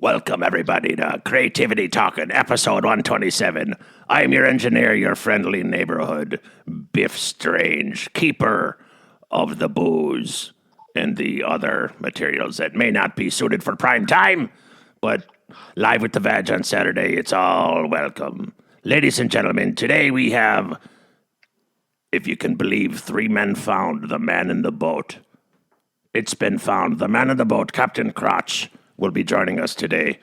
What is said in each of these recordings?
Welcome, everybody, to Creativity Talkin', episode 127. I'm your engineer, your friendly neighborhood, Biff Strange, keeper of the booze and the other materials that may not be suited for prime time, but live with the vag on Saturday, it's all welcome. Ladies and gentlemen, today we have, if you can believe, 3 men found the man in the boat. It's been found. The man in the boat, Captain Crotch, will be joining us today.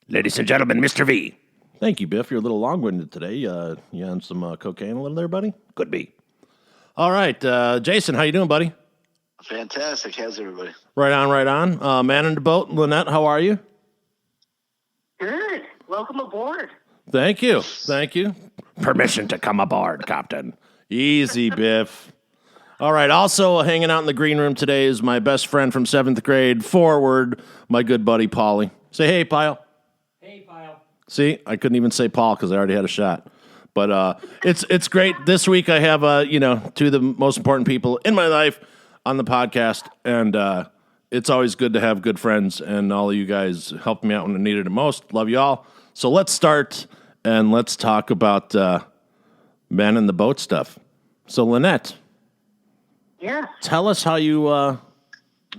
Ladies and gentlemen, Mr. V. Thank you, Biff. You're a little long-winded today. You on some cocaine a little there, buddy? Could be. All right. Jason, how you doing, buddy? Fantastic. How's everybody? Right on. Man in the boat, LaNette, how are you? Good. Welcome aboard. Thank you. Permission to come aboard, Captain. Easy, Biff. All right. Also hanging out in the green room today is my best friend from 7th grade, forward, my good buddy, Paulie. Say hey, Pyle. Hey, Pyle. See, I couldn't even say Paul because I already had a shot. But it's great. This week I have, two of the most important people in my life on the podcast, and it's always good to have good friends, and all of you guys helped me out when I needed it most. Love you all. So let's start, and let's talk about man in the boat stuff. So, LaNette. Yeah. Tell us how you,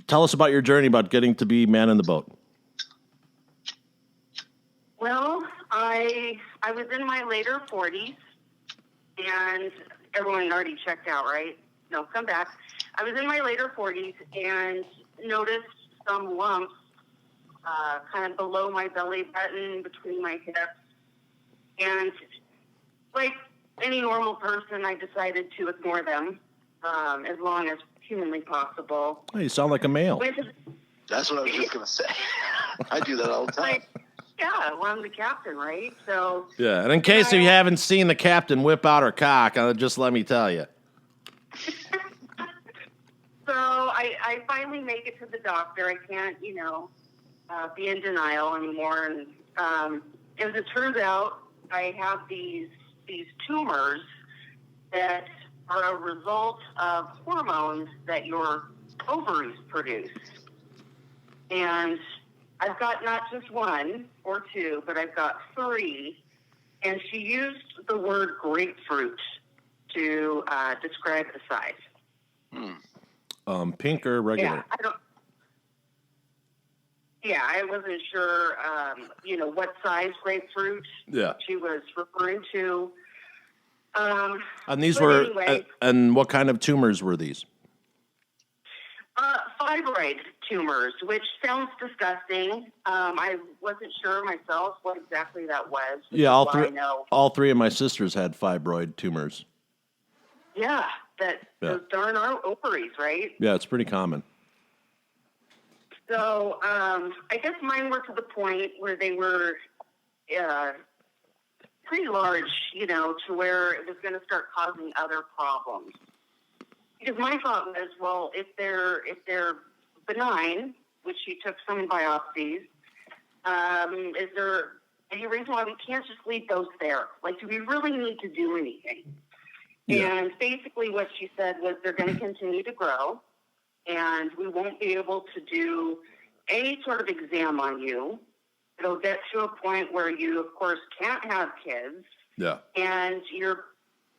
tell us about your journey about getting to be man in the boat. Well, I was in my later 40s, and everyone already checked out, right? No, come back. I was in my later 40s and noticed some lumps kind of below my belly button, between my hips. And like any normal person, I decided to ignore them as long as humanly possible. Oh, you sound like a male. That's what I was just going to say. I do that all the time. Yeah, well, I'm the captain, right? So Yeah, and in case you haven't seen the captain whip out her cock, just let me tell you. So I finally make it to the doctor. I can't, be in denial anymore. And as it turns out, I have these tumors that are a result of hormones that your ovaries produce. And I've got not just 1 or 2, but I've got 3. And she used the word grapefruit to describe the size. Pink or regular? I wasn't sure, what size grapefruit she was referring to. And these were, anyway, and what kind of tumors were these? Fibroid tumors, which sounds disgusting. I wasn't sure myself what exactly that was. Yeah, all three of my sisters had fibroid tumors. Yeah, those darn ovaries, right? Yeah, it's pretty common. So I guess mine were to the point where they were pretty large, to where it was going to start causing other problems. Because my thought was, well, if they're benign, which she took some biopsies, is there any reason why we can't just leave those there? Like, do we really need to do anything? Yeah. And basically what she said was they're going to continue to grow, and we won't be able to do any sort of exam on you. It'll get to a point where you, of course, can't have kids. Yeah. And you're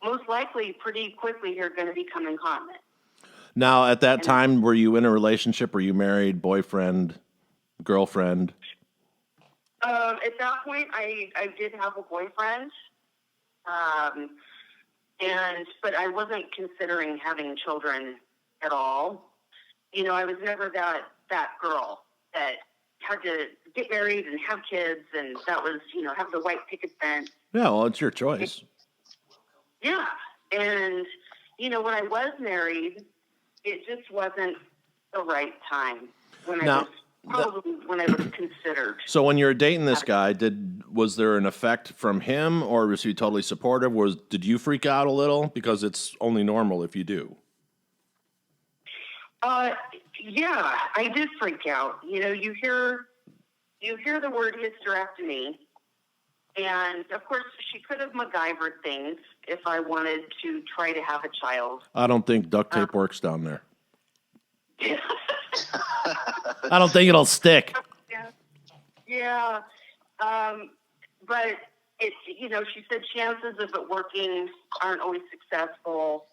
most likely pretty quickly you're going to become incontinent. Now, at that time, were you in a relationship? Were you married, boyfriend, girlfriend? At that point, I did have a boyfriend, but I wasn't considering having children at all. I was never that girl that had to get married and have kids, and that was, have the white picket fence. Yeah, well, it's your choice. Yeah, and, when I was married, it just wasn't the right time when I was considered. So when you were dating this guy, was there an effect from him, or was he totally supportive? Did you freak out a little? Because it's only normal if you do. Yeah, I did freak out. You hear the word hysterectomy, and of course she could have MacGyvered things if I wanted to try to have a child. I don't think duct tape works down there. I don't think it'll stick. Yeah. Yeah. But it, she said chances of it working aren't always successful.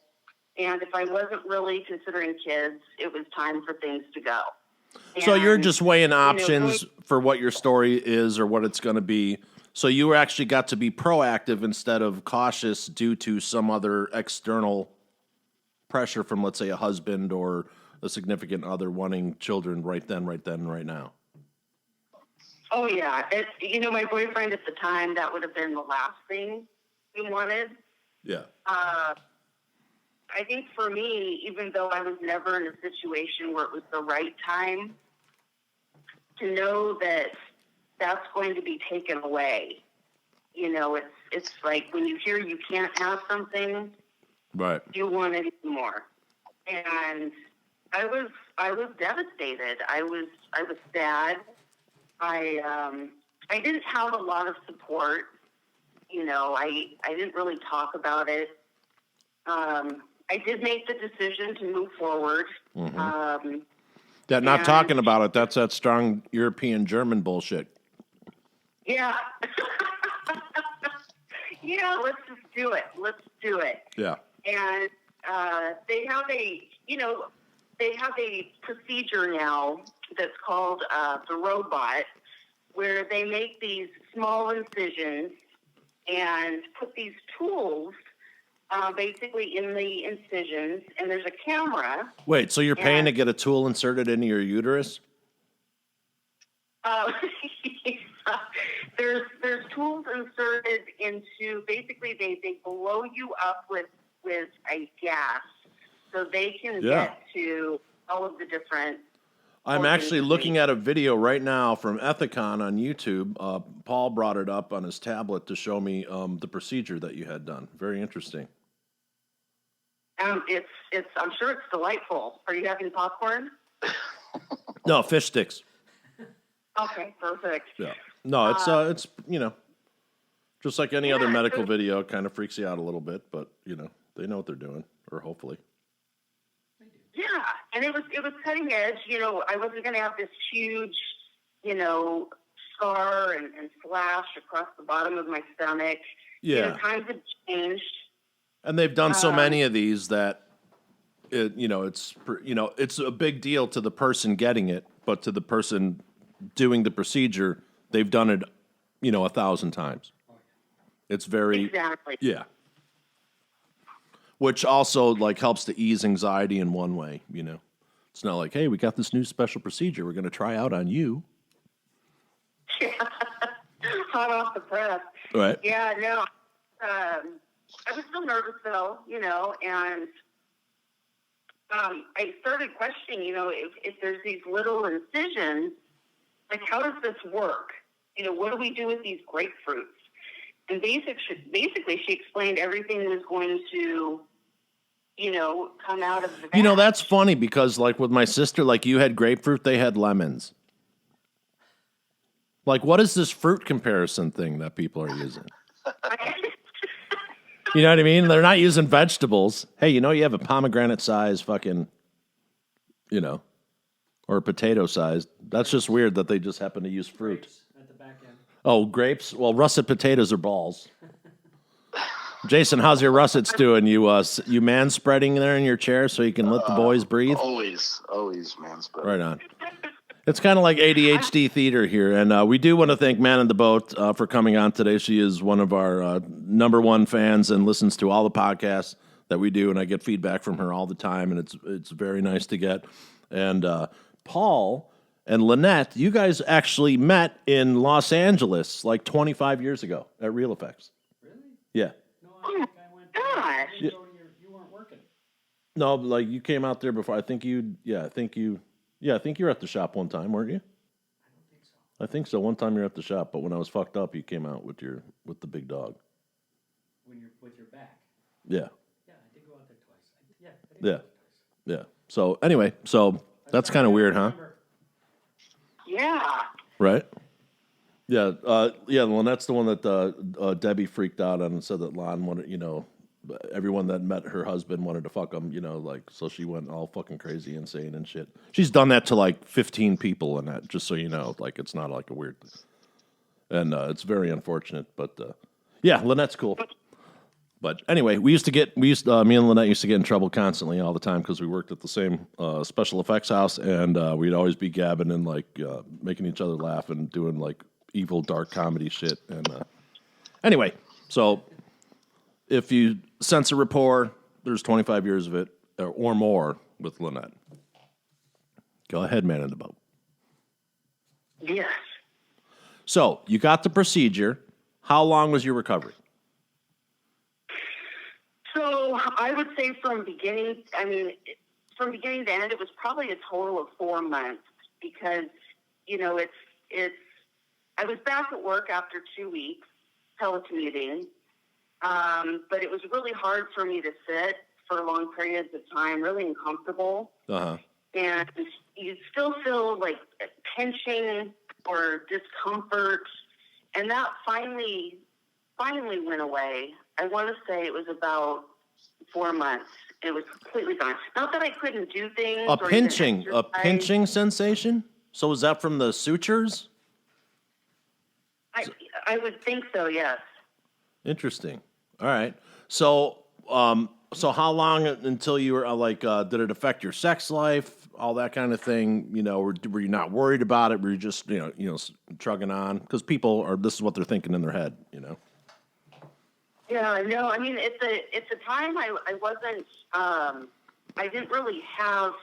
And if I wasn't really considering kids, it was time for things to go. So you're And, just weighing options for what your story is or what it's going to be. So you actually got to be proactive instead of cautious due to some other external pressure from, let's say, a husband or a significant other wanting children right now. Oh, yeah. My boyfriend at the time, that would have been the last thing he wanted. Yeah. I think for me, even though I was never in a situation where it was the right time, to know that that's going to be taken away. It's like when you hear you can't have something, Right. you want it more. And I was devastated. I was sad. I didn't have a lot of support. I didn't really talk about it. I did make the decision to move forward. Mm-hmm. Not talking about it, that's that strong European German bullshit. Yeah. Yeah, let's just do it. Let's do it. Yeah. And they have a procedure now that's called the robot, where they make these small incisions and put these tools basically in the incisions, and there's a camera. Wait, so you're paying to get a tool inserted into your uterus? There's tools inserted into, basically they blow you up with a gas so they can get to all of the different. I'm actually looking at a video right now from Ethicon on YouTube. Paul brought it up on his tablet to show me the procedure that you had done. Very interesting. It's I'm sure it's delightful. Are you having popcorn? No, fish sticks. Okay, perfect. Yeah. No, it's just like any other medical video. It kind of freaks you out a little bit, but they know what they're doing, or hopefully. Yeah, and it was cutting edge. I wasn't going to have this huge, scar and slash across the bottom of my stomach. Yeah. Times have changed. And they've done so many of these that it's a big deal to the person getting it, but to the person doing the procedure, they've done it, 1,000 times. It's very exactly. Yeah. Which also helps to ease anxiety in one way, It's not like, hey, we got this new special procedure we're going to try out on you. Hot off the press. Right. Yeah, no. I was still nervous though, and I started questioning, if there's these little incisions, how does this work? What do we do with these grapefruits? And basically, she explained everything was going to, come out of the vat. That's funny because, with my sister, you had grapefruit, they had lemons. What is this fruit comparison thing that people are using? You know what I mean? They're not using vegetables. Hey, you have a pomegranate size fucking, or a potato size. That's just weird that they just happen to use fruit. Grapes at the back end. Oh, grapes? Well, russet potatoes are balls. Jason, how's your russets doing? You man spreading there in your chair so you can let the boys breathe? Always man spreading. Right on. It's kind of like ADHD theater here, and we do want to thank Man in the Boat for coming on today. She is one of our number one fans and listens to all the podcasts that we do, and I get feedback from her all the time, and it's very nice to get. And Paul and LaNette, you guys actually met in Los Angeles 25 years ago at Real Effects. Really? Yeah. No, I think I went. Gosh. You weren't working. No, you came out there before. I think you were at the shop one time, weren't you? I don't think so. I think so. One time you were at the shop, but when I was fucked up, you came out with the big dog. When you're with your back. Yeah. Yeah, I did go out there twice. I did go out there twice. Yeah. So anyway, that's kind of weird, huh? Yeah. Right? Yeah. Lynette's the one that Debbie freaked out on and said that Lon wanted, everyone that met her husband wanted to fuck him, like, so she went all fucking crazy, insane and shit. She's done that to like 15 people and that, just so you know, like, it's not like a weird, and it's very unfortunate, but yeah, LaNette's cool. But anyway, me and LaNette used to get in trouble constantly all the time because we worked at the same special effects house, and we'd always be gabbing and like making each other laugh and doing like evil dark comedy shit. And anyway, so if you sense a rapport, there's 25 years of it or more with LaNette. Go ahead, man in the boat. Yes. So you got the procedure. How long was your recovery? So I would say from beginning to end, it was probably a total of 4 months because, I was back at work after 2 weeks telecommuting, but it was really hard for me to sit for long periods of time, really uncomfortable. Uh-huh. And you still feel like pinching or discomfort, and that finally went away. I want to say it was about 4 months. It was completely gone. Not that I couldn't do things. A pinching sensation? So was that from the sutures? I would think so, yes. Interesting. All right. So how long until you were did it affect your sex life, all that kind of thing? Were you not worried about it? Were you just trugging on? Because this is what they're thinking in their head. Yeah, no. I mean, at the time, I wasn't. I didn't really have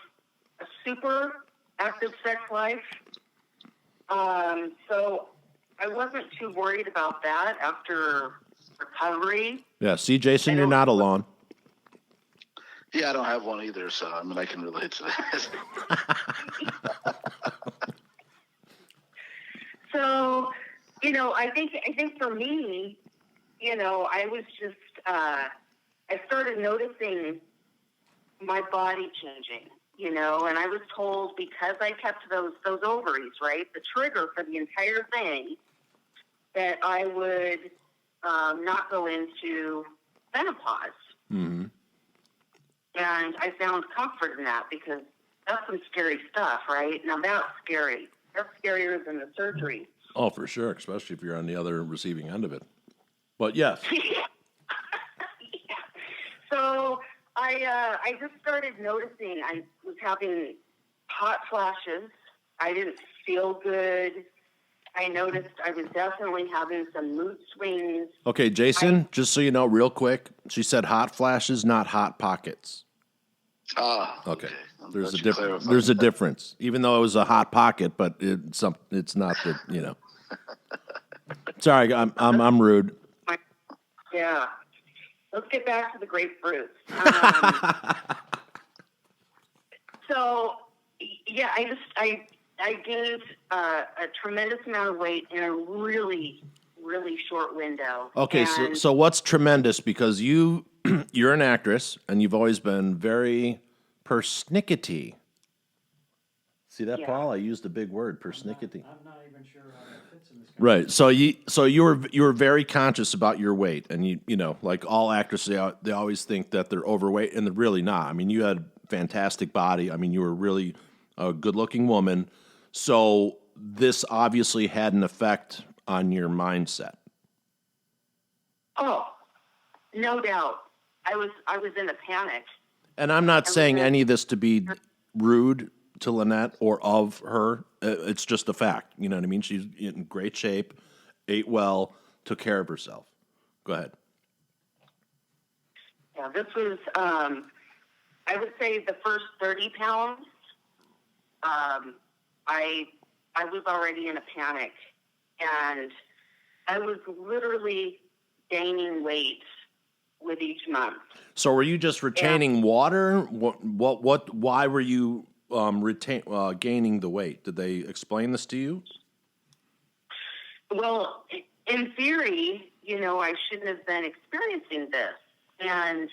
a super active sex life, so I wasn't too worried about that after recovery. Yeah. See, Jason, you're not alone. Yeah, I don't have one either, so I can relate to that. So, I think for me, I was just, I started noticing my body changing, and I was told because I kept those ovaries, right, the trigger for the entire thing, that I would not go into menopause. Mm-hmm. And I found comfort in that because that's some scary stuff, right? Now that's scary. That's scarier than the surgery. Oh, for sure, especially if you're on the other receiving end of it. But yes. Yeah. So I just started noticing I was having hot flashes. I didn't feel good. I noticed I was definitely having some mood swings. Okay, Jason, just so you know, real quick, she said hot flashes, not hot pockets. Ah, okay. There's a There's a difference. Even though it was a hot pocket, but it's not the. Sorry, I'm rude. Yeah. Let's get back to the grapefruits. So, yeah, I gained a tremendous amount of weight in a really, really short window. Okay, and so what's tremendous? Because you're an actress and you've always been very persnickety. See that, Yeah. Paul? I used a big word, persnickety. I'm not even sure how that fits in this Right. So you were very conscious about your weight, and you like all actors, they always think that they're overweight, and they're really not. I mean, you had fantastic body. I mean, you were really a good-looking woman. So this obviously had an effect on your mindset. Oh, no doubt. I was in a panic. And I'm not saying any of this to be rude to LaNette or of her. It's just a fact. You know what I mean? She's in great shape, ate well, took care of herself. Go ahead. Yeah, this was, I would say the first 30 pounds, I was already in a panic. And I was literally gaining weight with each month. So were you just retaining water? Why were you gaining the weight? Did they explain this to you? Well, in theory, I shouldn't have been experiencing this. And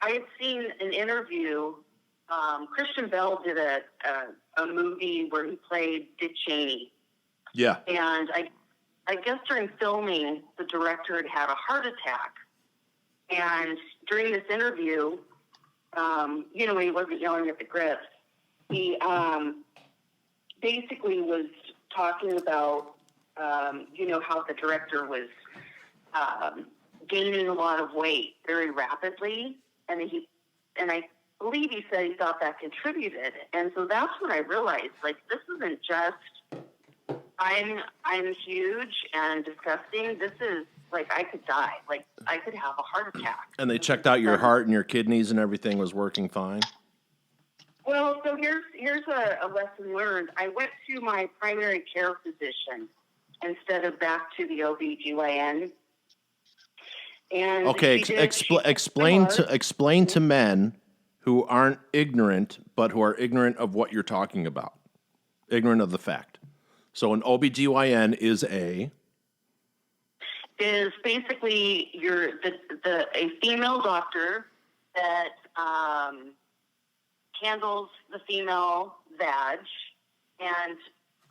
I had seen an interview. Christian Bell did a movie where he played Dick Cheney. Yeah. And I guess during filming, the director had a heart attack. And during this interview, when he wasn't yelling at the grips, he basically was talking about, how the director was gaining a lot of weight very rapidly, and I believe he said he thought that contributed, and so that's when I realized, like, this isn't just I'm huge and disgusting. This is like I could die, like I could have a heart attack. And they checked out your heart and your kidneys and everything was working fine? Well, so here's a lesson learned. I went to my primary care physician instead of back to the OBGYN. And okay, explain to men who aren't ignorant, but who are ignorant of what you're talking about, ignorant of the fact. So an OBGYN is basically a female doctor that handles the female vag and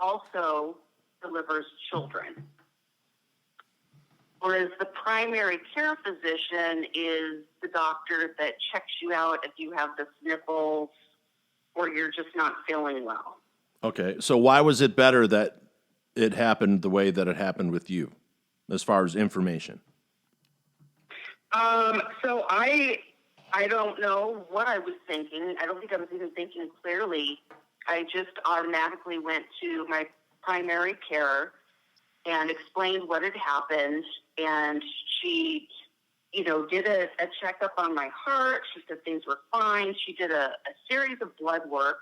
also delivers children. Whereas the primary care physician is the doctor that checks you out if you have the sniffles or you're just not feeling well. Okay, so why was it better that it happened the way that it happened with you, as far as information? So I don't know what I was thinking. I don't think I was even thinking clearly. I just automatically went to my primary care and explained what had happened. And she, did a checkup on my heart. She said things were fine. She did a series of blood work,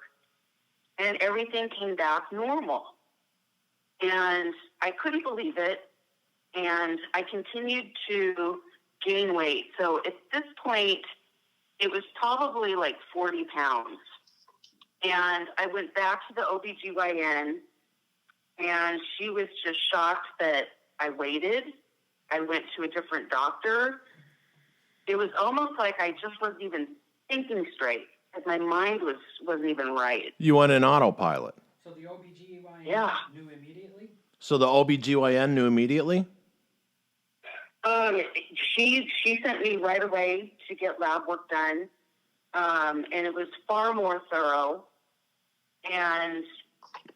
and everything came back normal. And I couldn't believe it. And I continued to gain weight. So at this point, it was probably like 40 pounds. And I went back to the OBGYN, and she was just shocked that I waited. I went to a different doctor. It was almost like I just wasn't even thinking straight, because my mind wasn't even right. You went in autopilot. So the OBGYN knew immediately? So the OBGYN knew immediately? She sent me right away to get lab work done, and it was far more thorough. And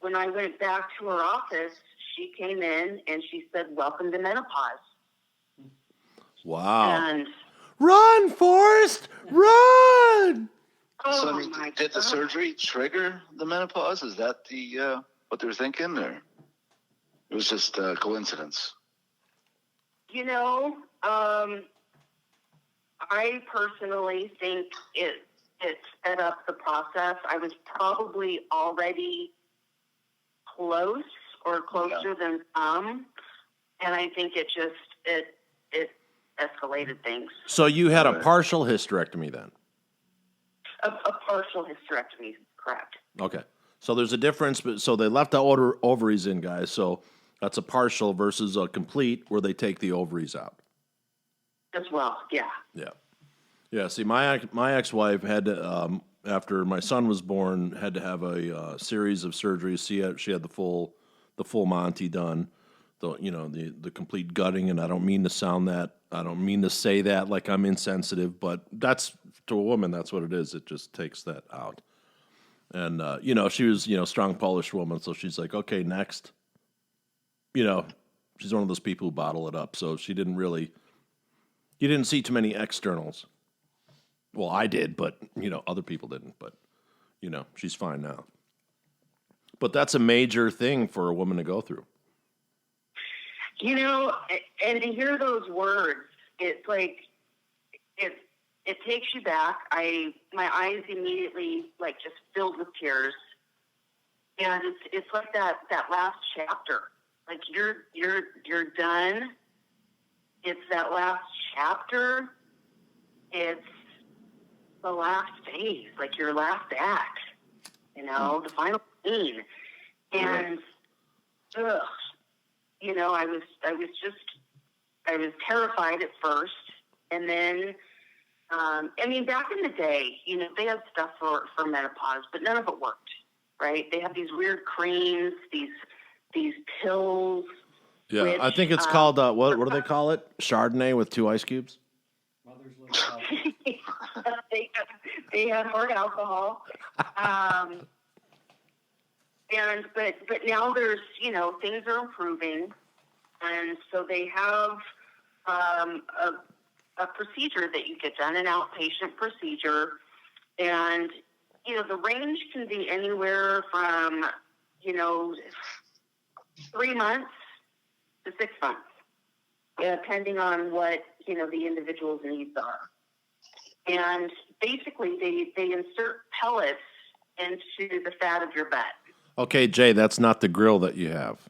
when I went back to her office, she came in and she said, "Welcome to menopause." Wow. And run, Forrest! Run! Did the surgery trigger the menopause? Is that the what they were thinking, or it was just a coincidence? I personally think it sped up the process. I was probably already close or closer than some, and I think it escalated things. So you had a partial hysterectomy then? A partial hysterectomy, correct. Okay. So there's a difference, but so they left the ovaries in, guys. So that's a partial versus a complete where they take the ovaries out. As well, yeah. Yeah. Yeah, see, my ex-wife had to, after my son was born, had to have a series of surgeries. She had the full Monty done, the complete gutting. And I don't mean to say that like I'm insensitive, but that's, to a woman, that's what it is. It just takes that out. And she was strong Polish woman, so she's like, okay, next. She's one of those people who bottle it up. So you didn't see too many externals. Well, I did, but, other people didn't. But, she's fine now. But that's a major thing for a woman to go through. And to hear those words, it's like, it takes you back. My eyes immediately, like, just filled with tears. And it's like that last chapter. Like, you're done. It's that last chapter. It's the last phase, like your last act, the final scene. And, I was terrified at first. And then, back in the day, they had stuff for menopause, but none of it worked, right? They have these weird creams, these pills. Yeah, which, I think it's called, what do they call it? Chardonnay with 2 ice cubes? Mother's alcohol. they had hard alcohol. But now there's, things are improving. And so they have a procedure that you get done, an outpatient procedure. And, the range can be anywhere from, 3 months to 6 months, depending on what, the individual's needs are. And basically, they insert pellets into the fat of your butt. Okay, Jay, that's not the grill that you have.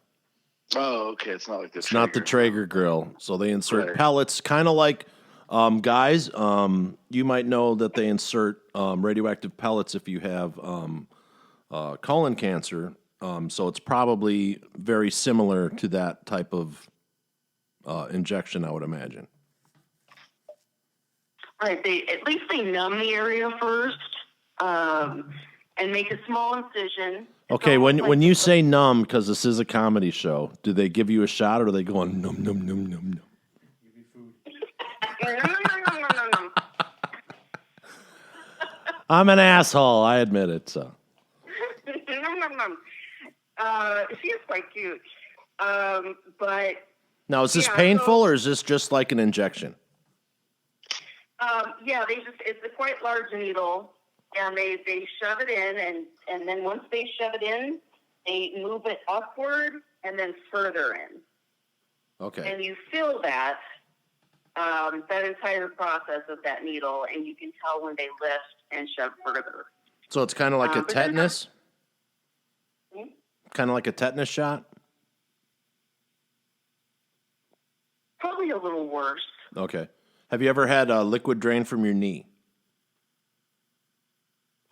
Oh, okay. It's not like the It's not the Traeger grill. So they insert pellets, kind of like guys. You might know that they insert radioactive pellets if you have colon cancer. So it's probably very similar to that type of injection, I would imagine. Right. At least they numb the area first, and make a small incision. Okay, when you say numb, because this is a comedy show, do they give you a shot or are they going num num num num num? Give you food. I'm an asshole. I admit it. So She is quite cute, but now, is this painful or is this just like an injection? it's a quite large needle, and they shove it in, and then once they shove it in, they move it upward and then further in. Okay. And you feel that entire process of that needle, and you can tell when they lift and shove further. So it's kind of like a tetanus? Kind of like a tetanus shot? Probably a little worse. Okay. Have you ever had a liquid drain from your knee?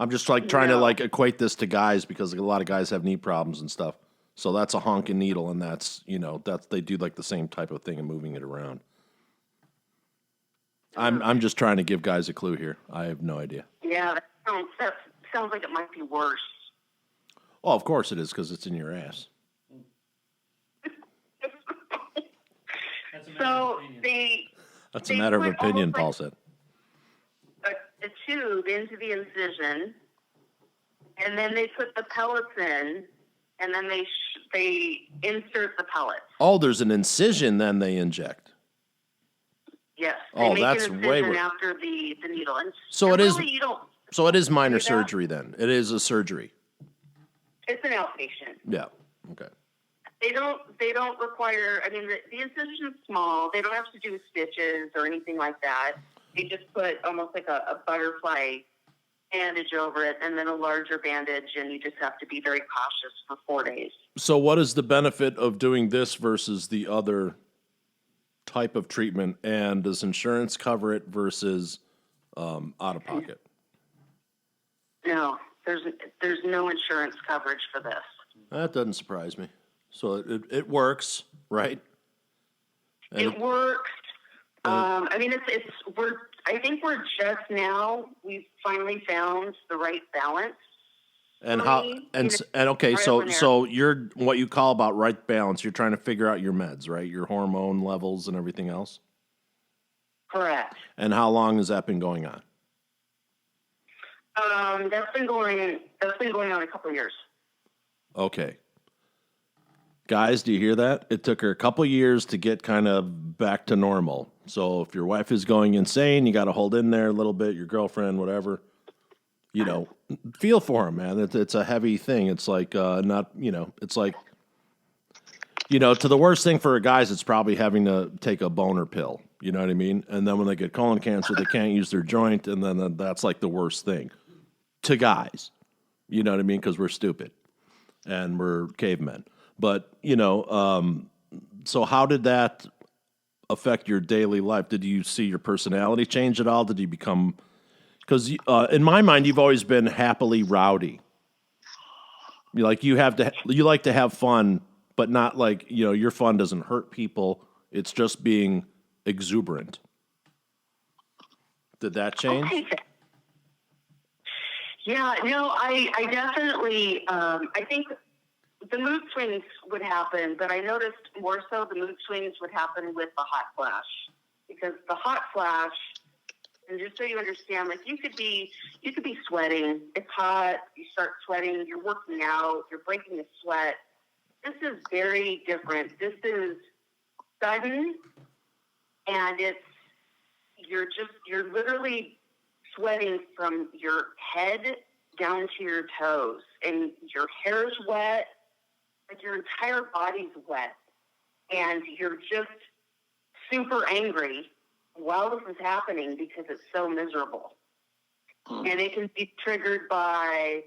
I'm just trying to equate this to guys because a lot of guys have knee problems and stuff. So that's a honking needle, and that's they do like the same type of thing and moving it around. I'm just trying to give guys a clue here. I have no idea. Yeah, that sounds like it might be worse. Oh, of course it is because it's in your ass. That's a matter of opinion. That's a matter of opinion, Paul said. A tube into the incision, and then they put the pellets in, and then they insert the pellets. Oh, there's an incision, then they inject. Yes. Oh, that's way worse. After the needle. And so it is. You don't. So it is minor surgery then. It is a surgery. It's an outpatient. Yeah. Okay. They don't require. I mean, the incision is small. They don't have to do stitches or anything like that. They just put almost like a butterfly bandage over it, and then a larger bandage, and you just have to be very cautious for 4 days. So what is the benefit of doing this versus the other type of treatment, and does insurance cover it versus out of pocket? No, there's no insurance coverage for this. That doesn't surprise me. So it works, right? And it works. I mean, I think we're just now, we've finally found the right balance. And okay, so you're what you call about right balance. You're trying to figure out your meds, right? Your hormone levels and everything else. Correct. And how long has that been going on? That's been going on a couple of years. Okay. Guys, do you hear that? It took her a couple years to get kind of back to normal. So if your wife is going insane, you got to hold in there a little bit, your girlfriend, whatever. Feel for him, man. It's a heavy thing. It's like it's like, to the worst thing for guys, it's probably having to take a boner pill. You know what I mean? And then when they get colon cancer, they can't use their joint, and then that's like the worst thing to guys. You know what I mean? Because we're stupid and we're cavemen. But, so how did that affect your daily life? Did you see your personality change at all? Did you become... Because in my mind, you've always been happily rowdy. You like to have fun, but not like, your fun doesn't hurt people. It's just being exuberant. Did that change? Okay. Yeah, no, I definitely, I think the mood swings would happen, but I noticed more so the mood swings would happen with the hot flash. Because the hot flash And just so you understand, like you could be sweating. It's hot. You start sweating. You're working out. You're breaking a sweat. This is very different. This is sudden, and you're literally sweating from your head down to your toes, and your hair's wet, like your entire body's wet, and you're just super angry while this is happening because it's so miserable. And it can be triggered by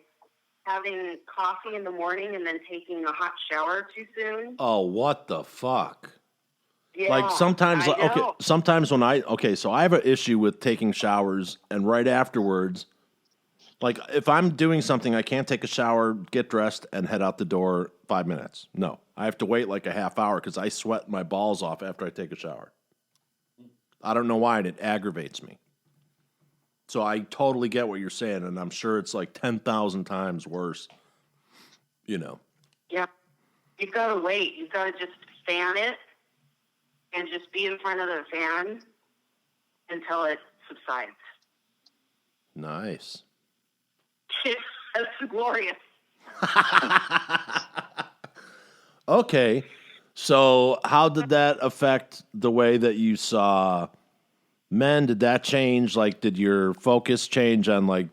having coffee in the morning and then taking a hot shower too soon. Oh, what the fuck? Yeah, Like sometimes, I know. sometimes when so I have an issue with taking showers and right afterwards, like if I'm doing something, I can't take a shower, get dressed, and head out the door 5 minutes. No, I have to wait like a half hour because I sweat my balls off after I take a shower. I don't know why, and it aggravates me. So I totally get what you're saying, and I'm sure it's like 10,000 times worse, you know. Yeah. You've got to wait. You've got to just fan it and just be in front of the fan until it subsides. Nice. That's glorious. Okay. So how did that affect the way that you saw men? Did that change? Like, did your focus change on like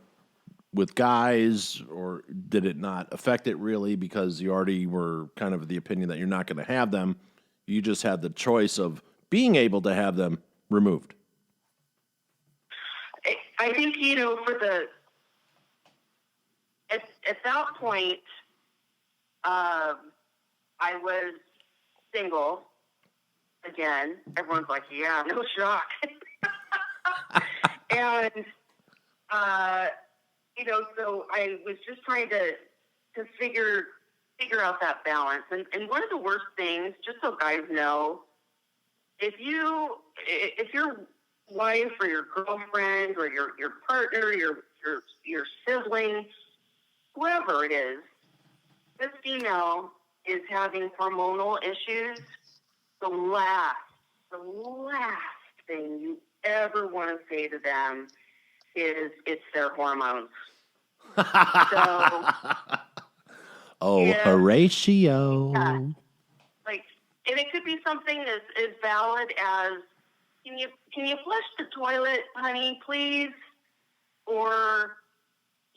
with guys, or did it not affect it really because you already were kind of the opinion that you're not going to have them? You just had the choice of being able to have them removed. I think, at that point, I was single again. Everyone's like, yeah, no shock. And, so I was just trying to figure out that balance. And one of the worst things, just so guys know, if your wife or your girlfriend or your partner, your sibling, whoever it is, this female is having hormonal issues, the last thing you ever want to say to them is it's their hormones. So, Horatio. Yeah. Like, and it could be something as valid as, can you flush the toilet, honey, please? Or,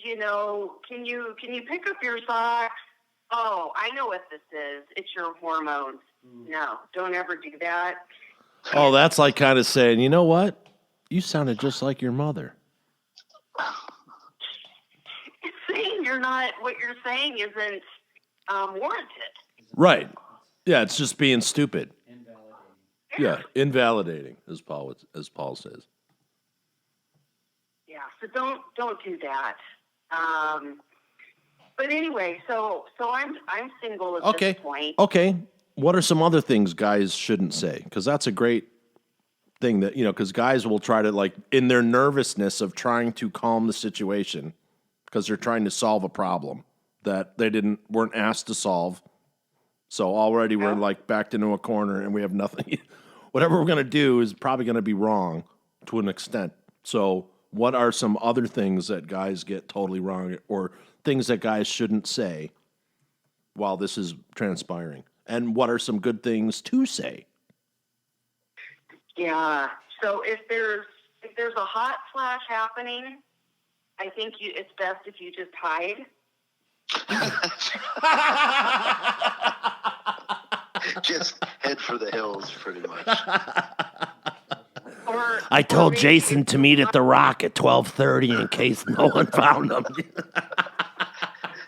can you pick up your socks? Oh, I know what this is. It's your hormones. No, don't ever do that. Oh, that's like kind of saying, you know what? You sounded just like your mother. It's saying what you're saying isn't warranted. Right. Yeah, it's just being stupid. Invalidating. Yeah, invalidating, as Paul says. Yeah, so don't do that. But anyway, so I'm single at this point. Okay. What are some other things guys shouldn't say? Because that's a great thing that, because guys will try to, like, in their nervousness of trying to calm the situation, because they're trying to solve a problem that they weren't asked to solve. So already we're like backed into a corner and we have nothing. Whatever we're going to do is probably going to be wrong to an extent. So what are some other things that guys get totally wrong, or things that guys shouldn't say while this is transpiring? And what are some good things to say? Yeah. So if there's a hot flash happening, I think it's best if you just hide. Just head for the hills, pretty much. I told Jason to meet at the Rock at 12:30 in case no one found him.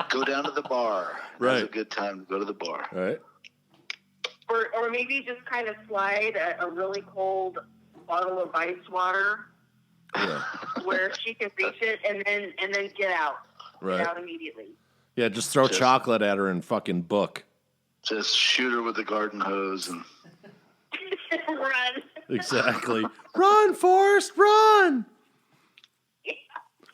Go down to the bar. Right. That's a good time to go to the bar. Right. Or maybe just kind of slide a really cold bottle of ice water where she can reach it and then get out. Right. Get out immediately. Yeah, just throw chocolate at her and fucking book. Just shoot her with the garden hose and Run. Exactly. Run, Forrest, run!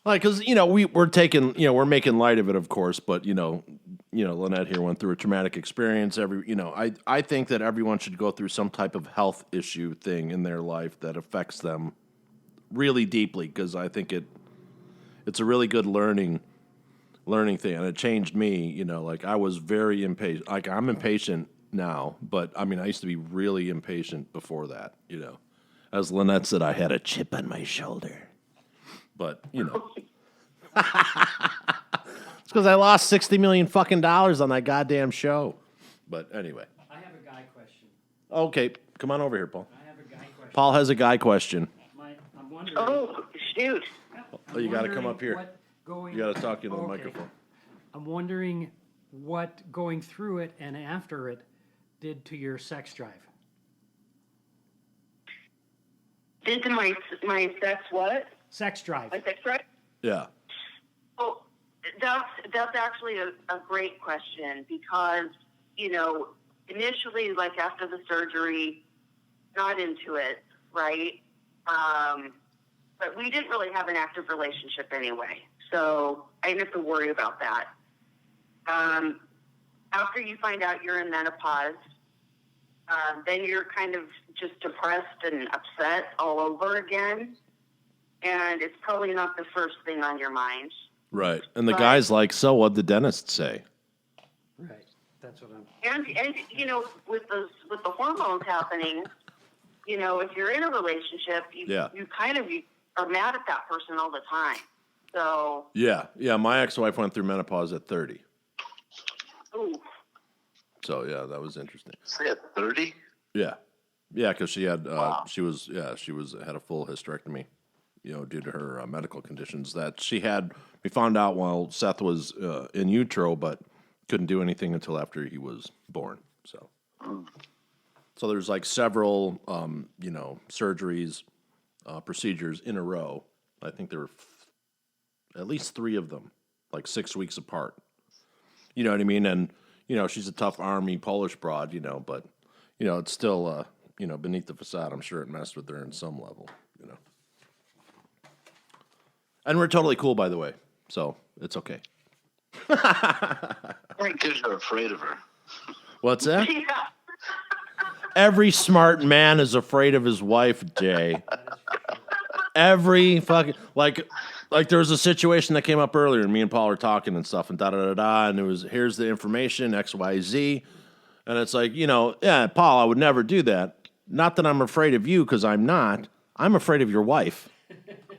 Like, because, we're taking, we're making light of it, of course, but, LaNette here went through a traumatic experience. I think that everyone should go through some type of health issue thing in their life that affects them really deeply because I think it's a really good learning thing, and it changed me. You know, like I was very impatient. Like I'm impatient now, but I mean, I used to be really impatient before that. You know, as LaNette said, I had a chip on my shoulder, but you know, it's because I lost $60 million fucking on that goddamn show. But anyway, I have a guy question. okay, come on over here, Paul. I have a guy question. Paul has a guy question. I'm wondering. Oh, shoot. Oh, you got to come up here. You You got to talk into the microphone. I'm wondering what going through it and after it did to your sex drive. Did my sex what? Sex drive. My sex drive? Yeah. Oh, that's actually a great question because, you know, initially, like after the surgery, not into it, right? But we didn't really have an active relationship anyway, so I didn't have to worry about that. After you find out you're in menopause, then you're kind of just depressed and upset all over again, and it's probably not the first thing on your mind. Right. And the guy's like, so what'd the dentist say? Right. That's what I'm. And you know, with the hormones happening, you know, if you're in a relationship, you are mad at that person all the time. So Yeah. My ex-wife went through menopause at 30. ooh. So yeah, that was interesting. Say at 30? Yeah, because she had she had a full hysterectomy, you know, due to her medical conditions that she had. We found out while Seth was in utero, but couldn't do anything until after he was born. So there's like several you know, surgeries, procedures in a row. I think there were at least 3 of them, like 6 weeks apart. You know what I mean? And you know, she's a tough army Polish broad, you know, but you know, it's still you know, beneath the facade, I'm sure it messed with her in some level, you know. And we're totally cool, by the way, so it's okay. Because you're afraid of her. What's that? Yeah. Every smart man is afraid of his wife, Jay. Every fucking like there was a situation that came up earlier, and me and Paul were talking and stuff, and and it was here's the information XYZ, and it's like, you know, yeah, Paul, I would never do that. Not that I'm afraid of you, because I'm not. I'm afraid of your wife.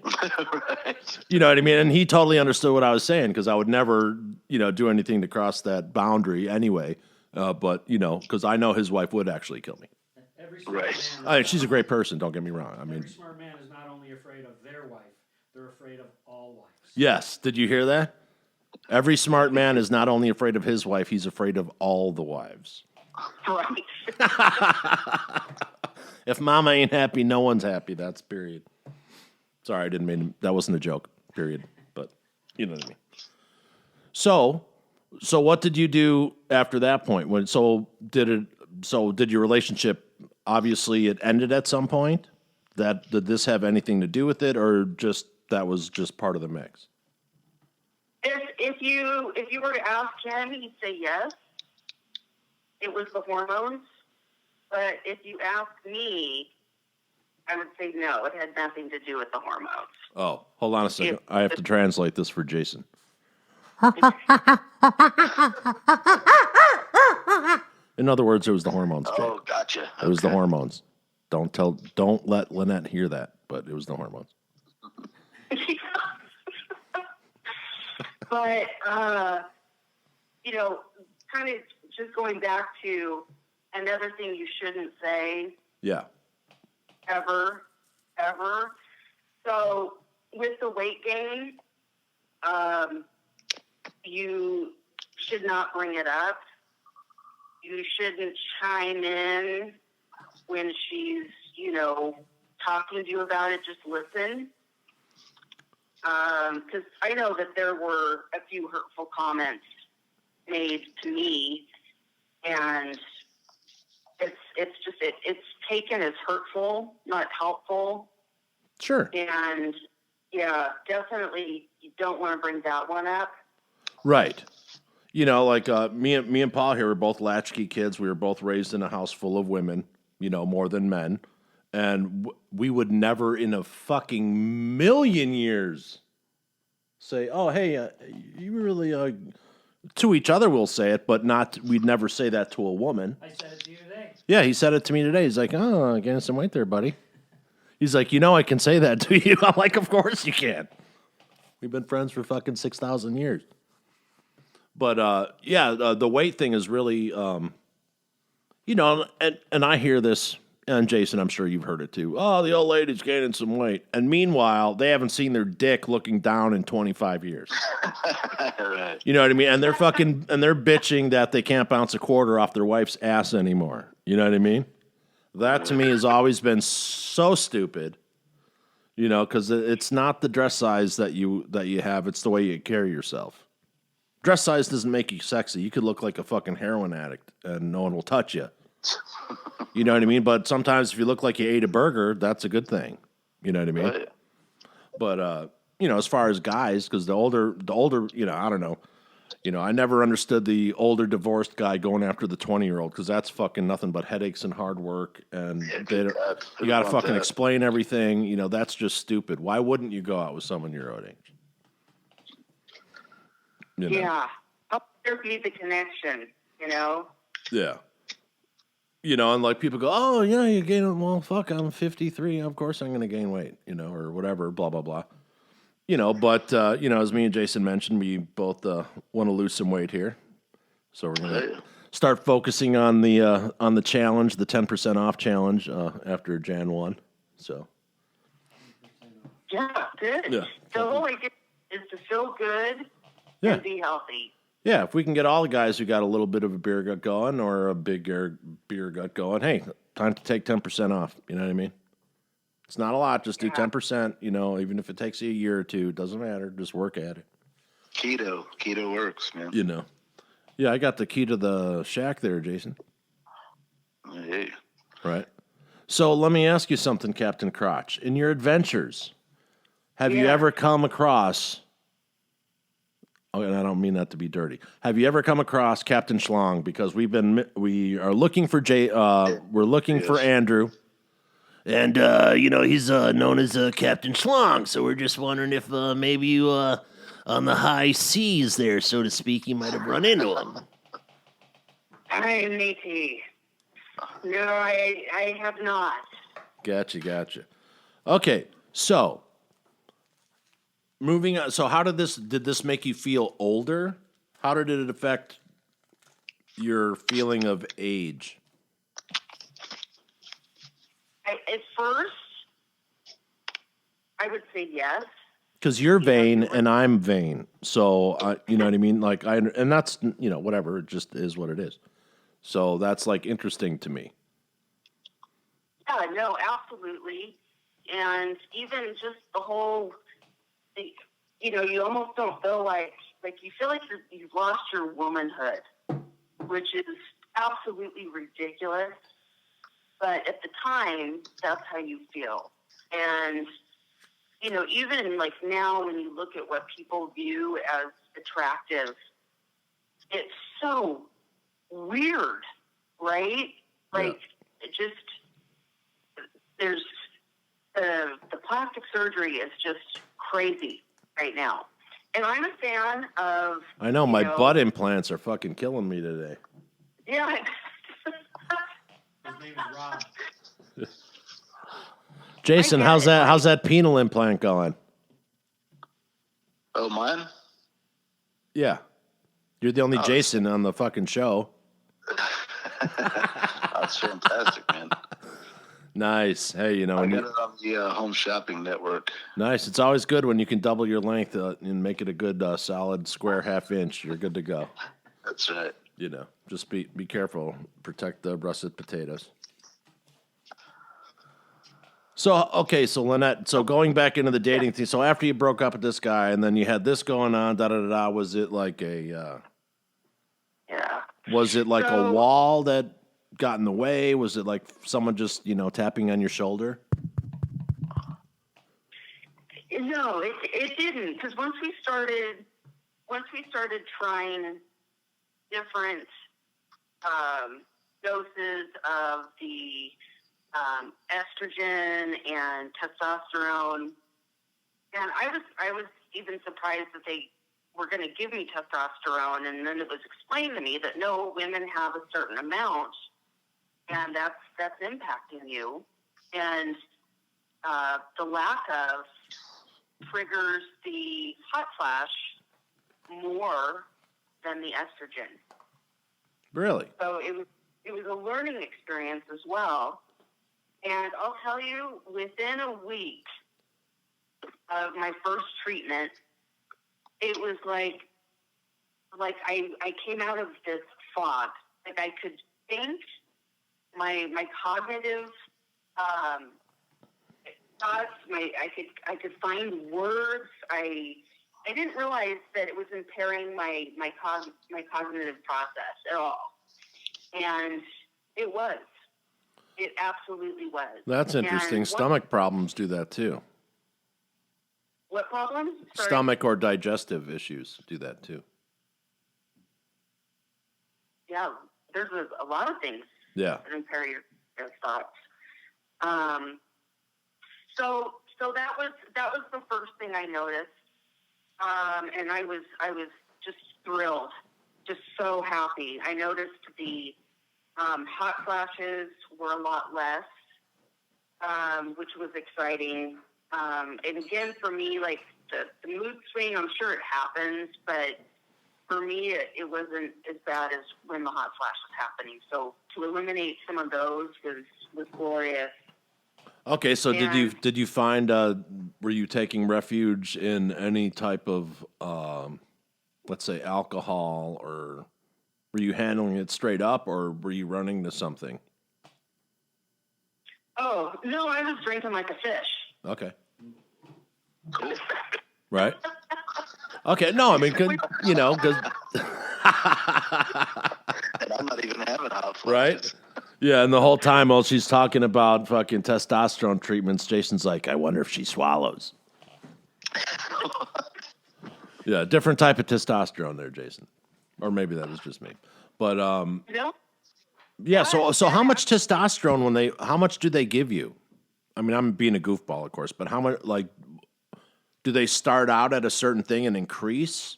Right. You know what I mean? And he totally understood what I was saying, because I would never, you know, do anything to cross that boundary anyway. But you know, because I know his wife would actually kill me. Every smart Right. man. I mean, she's a great person. Don't get me wrong. I mean, Every smart man is not only afraid of their wife; they're afraid of all wives. yes. Did you hear that? Every smart man is not only afraid of his wife; he's afraid of all the wives. Right. If Mama ain't happy, no one's happy. That's period. Sorry, I didn't mean that wasn't a joke. Period. But you know what I mean. So what did you do after that point? Did your relationship, obviously it ended at some point? Did this have anything to do with it, or just that was just part of the mix? If you were to ask him, he'd say yes. It was the hormones. But if you ask me, I would say no. It had nothing to do with the hormones. Oh, hold on a second. I have to translate this for Jason. In other words, it was the hormones, Jay. Oh, gotcha. It was the hormones. Don't let LaNette hear that, but it was the hormones. But, you know, kind of just going back to another thing you shouldn't say Yeah. ever. So with the weight gain, you should not bring it up. You shouldn't chime in when she's, you know, talking to you about it. Just listen. Because I know that there were a few hurtful comments made to me, and it's taken as hurtful, not helpful. Sure. And yeah, definitely you don't want to bring that one up. Right. You know, like me and Paul here were both latchkey kids. We were both raised in a house full of women, you know, more than men. And we would never in a fucking million years say, oh, hey, you really, to each other we'll say it, but we'd never say that to a woman. I said it to you today. Yeah, he said it to me today. He's like, oh, gaining some weight there, buddy. He's like, I can say that to you. I'm like, of course you can. We've been friends for fucking 6,000 years. But, the weight thing is really, and I hear this, and Jason, I'm sure you've heard it too. Oh, the old lady's gaining some weight. And meanwhile, they haven't seen their dick looking down in 25 years. Right. You know what I mean? And they're bitching that they can't bounce a quarter off their wife's ass anymore. You know what I mean? That to me has always been so stupid. Because it's not the dress size that you have; it's the way you carry yourself. Dress size doesn't make you sexy. You could look like a fucking heroin addict, and no one will touch you. You know what I mean? But sometimes if you look like you ate a burger, that's a good thing. You know what I mean? Right. But as far as guys, because the older, I don't know. I never understood the older divorced guy going after the 20-year-old because that's fucking nothing but headaches and hard work, and you got to fucking explain everything. That's just stupid. Why wouldn't you go out with someone your own age? Yeah, how there be the connection? Yeah. And like people go, oh yeah, you gain. Well, fuck, I'm 53. Of course I'm going to gain weight. Or whatever. Blah blah blah. But as me and Jason mentioned, we both want to lose some weight here, so we're gonna start focusing on the challenge, the 10% off challenge after Jan 1. So yeah, good. Yeah. The whole idea is to feel good Yeah. and be healthy. yeah, if we can get all the guys who got a little bit of a beer gut going or a bigger beer gut going, hey, time to take 10% off. You know what I mean? It's not a lot. Just do 10%, even if it takes you a year or two. It doesn't matter. Just work at it. Keto works, man. Yeah, I got the key to the shack there, Jason. Hey. Right. So let me ask you something, Captain Crotch. In your adventures, have you ever come across, and I don't mean that to be dirty, have you ever come across Captain Schlong? Because we are looking for we're looking for Andrew. And, he's known as Captain Schlong, so we're just wondering if maybe you, on the high seas there, so to speak, you might have run into him. Hi, matey. No, I have not. Gotcha. Okay, so moving on. So did this make you feel older? How did it affect your feeling of age? At first, I would say yes. Because you're vain and I'm vain, so you know what I mean. Like and that's whatever. It just is what it is. So that's like interesting to me. Yeah, no, absolutely. And even just the whole, you almost don't feel like you feel like you've lost your womanhood, which is absolutely ridiculous. But at the time, that's how you feel. And, even like now when you look at what people view as attractive, it's so weird, right? Like, it just, there's, the plastic surgery is just crazy right now. And I'm a fan of... I know, my butt implants are fucking killing me today. Yeah. His name is Rob. Jason, how's that penile implant going? Oh, mine? Yeah. You're the only Jason on the fucking show. That's fantastic, man. Nice. Hey, I got it on the Home Shopping Network. Nice. It's always good when you can double your length and make it a good solid square half inch. You're good to go. That's right. Just be careful. Protect the russet potatoes. So LaNette, going back into the dating thing, so after you broke up with this guy and then you had this going on, was it like a was it like a wall that got in the way? Was it like someone just, tapping on your shoulder? No, it didn't. Because once we started trying different doses of the estrogen and testosterone. And I was even surprised that they were going to give me testosterone, and then it was explained to me that no, women have a certain amount, and that's impacting you, and the lack of triggers the hot flash more than the estrogen. Really? So it was a learning experience as well. And I'll tell you, within a week of my first treatment, it was like I came out of this fog. Like I could think, my cognitive thoughts, I could find words. I didn't realize that it was impairing my cognitive process at all, and it was. It absolutely was. That's interesting. And Stomach problems do that too. What problems? Sorry. Stomach or digestive issues do that too. Yeah, there's a lot of things Yeah. that impair your thoughts. So that was the first thing I noticed, and I was just thrilled, just so happy. I noticed the hot flashes were a lot less, which was exciting. And again, for me, like the mood swing, I'm sure it happens, but for me, it wasn't as bad as when the hot flash was happening. So to eliminate some of those was glorious. Okay, so did you find were you taking refuge in any type of let's say alcohol, or were you handling it straight up, or were you running to something? Oh no, I was drinking like a fish. Okay. Cool. Right. Okay. No, I mean, because And I'm not even having hot flashes. right. Yeah, and the whole time while she's talking about fucking testosterone treatments, Jason's like, I wonder if she swallows. Yeah, different type of testosterone there, Jason. Or maybe that is just me. But No. yeah, so how much testosterone how much do they give you? I mean, I'm being a goofball, of course, but how much, like, do they start out at a certain thing and increase?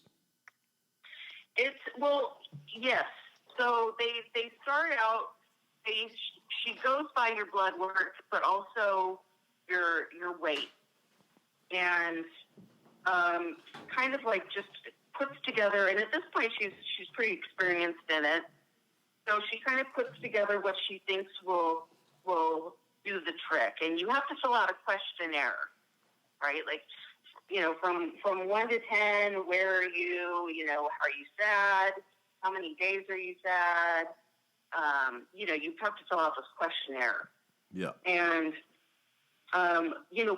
Yes. So they start out. She goes by your blood work, but also your weight, and kind of like just puts together. And at this point, she's pretty experienced in it, so she kind of puts together what she thinks will do the trick. And you have to fill out a questionnaire, right? Like, from 1 to 10, where are you? Are you sad? How many days are you sad? You have to fill out this questionnaire. Yeah. And,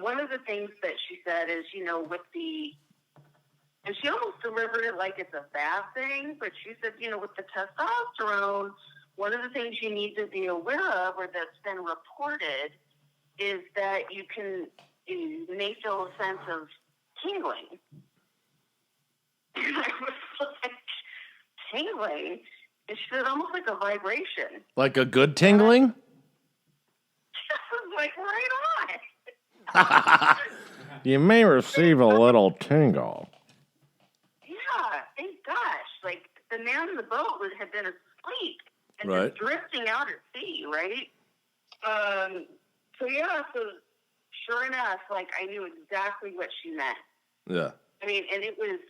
one of the things that she said is, and she almost delivered it like it's a bad thing, but she said, with the testosterone, one of the things you need to be aware of, or that's been reported, is that you may feel a sense of tingling. And I was like, tingling? And she said, almost like a vibration. Like a good tingling? I was like, right on. You may receive a little tingle. Yeah, thank gosh. Like, the man in the boat had been asleep and Right. just drifting out at sea, right? So sure enough, like, I knew exactly what she meant. Yeah. I mean, and it was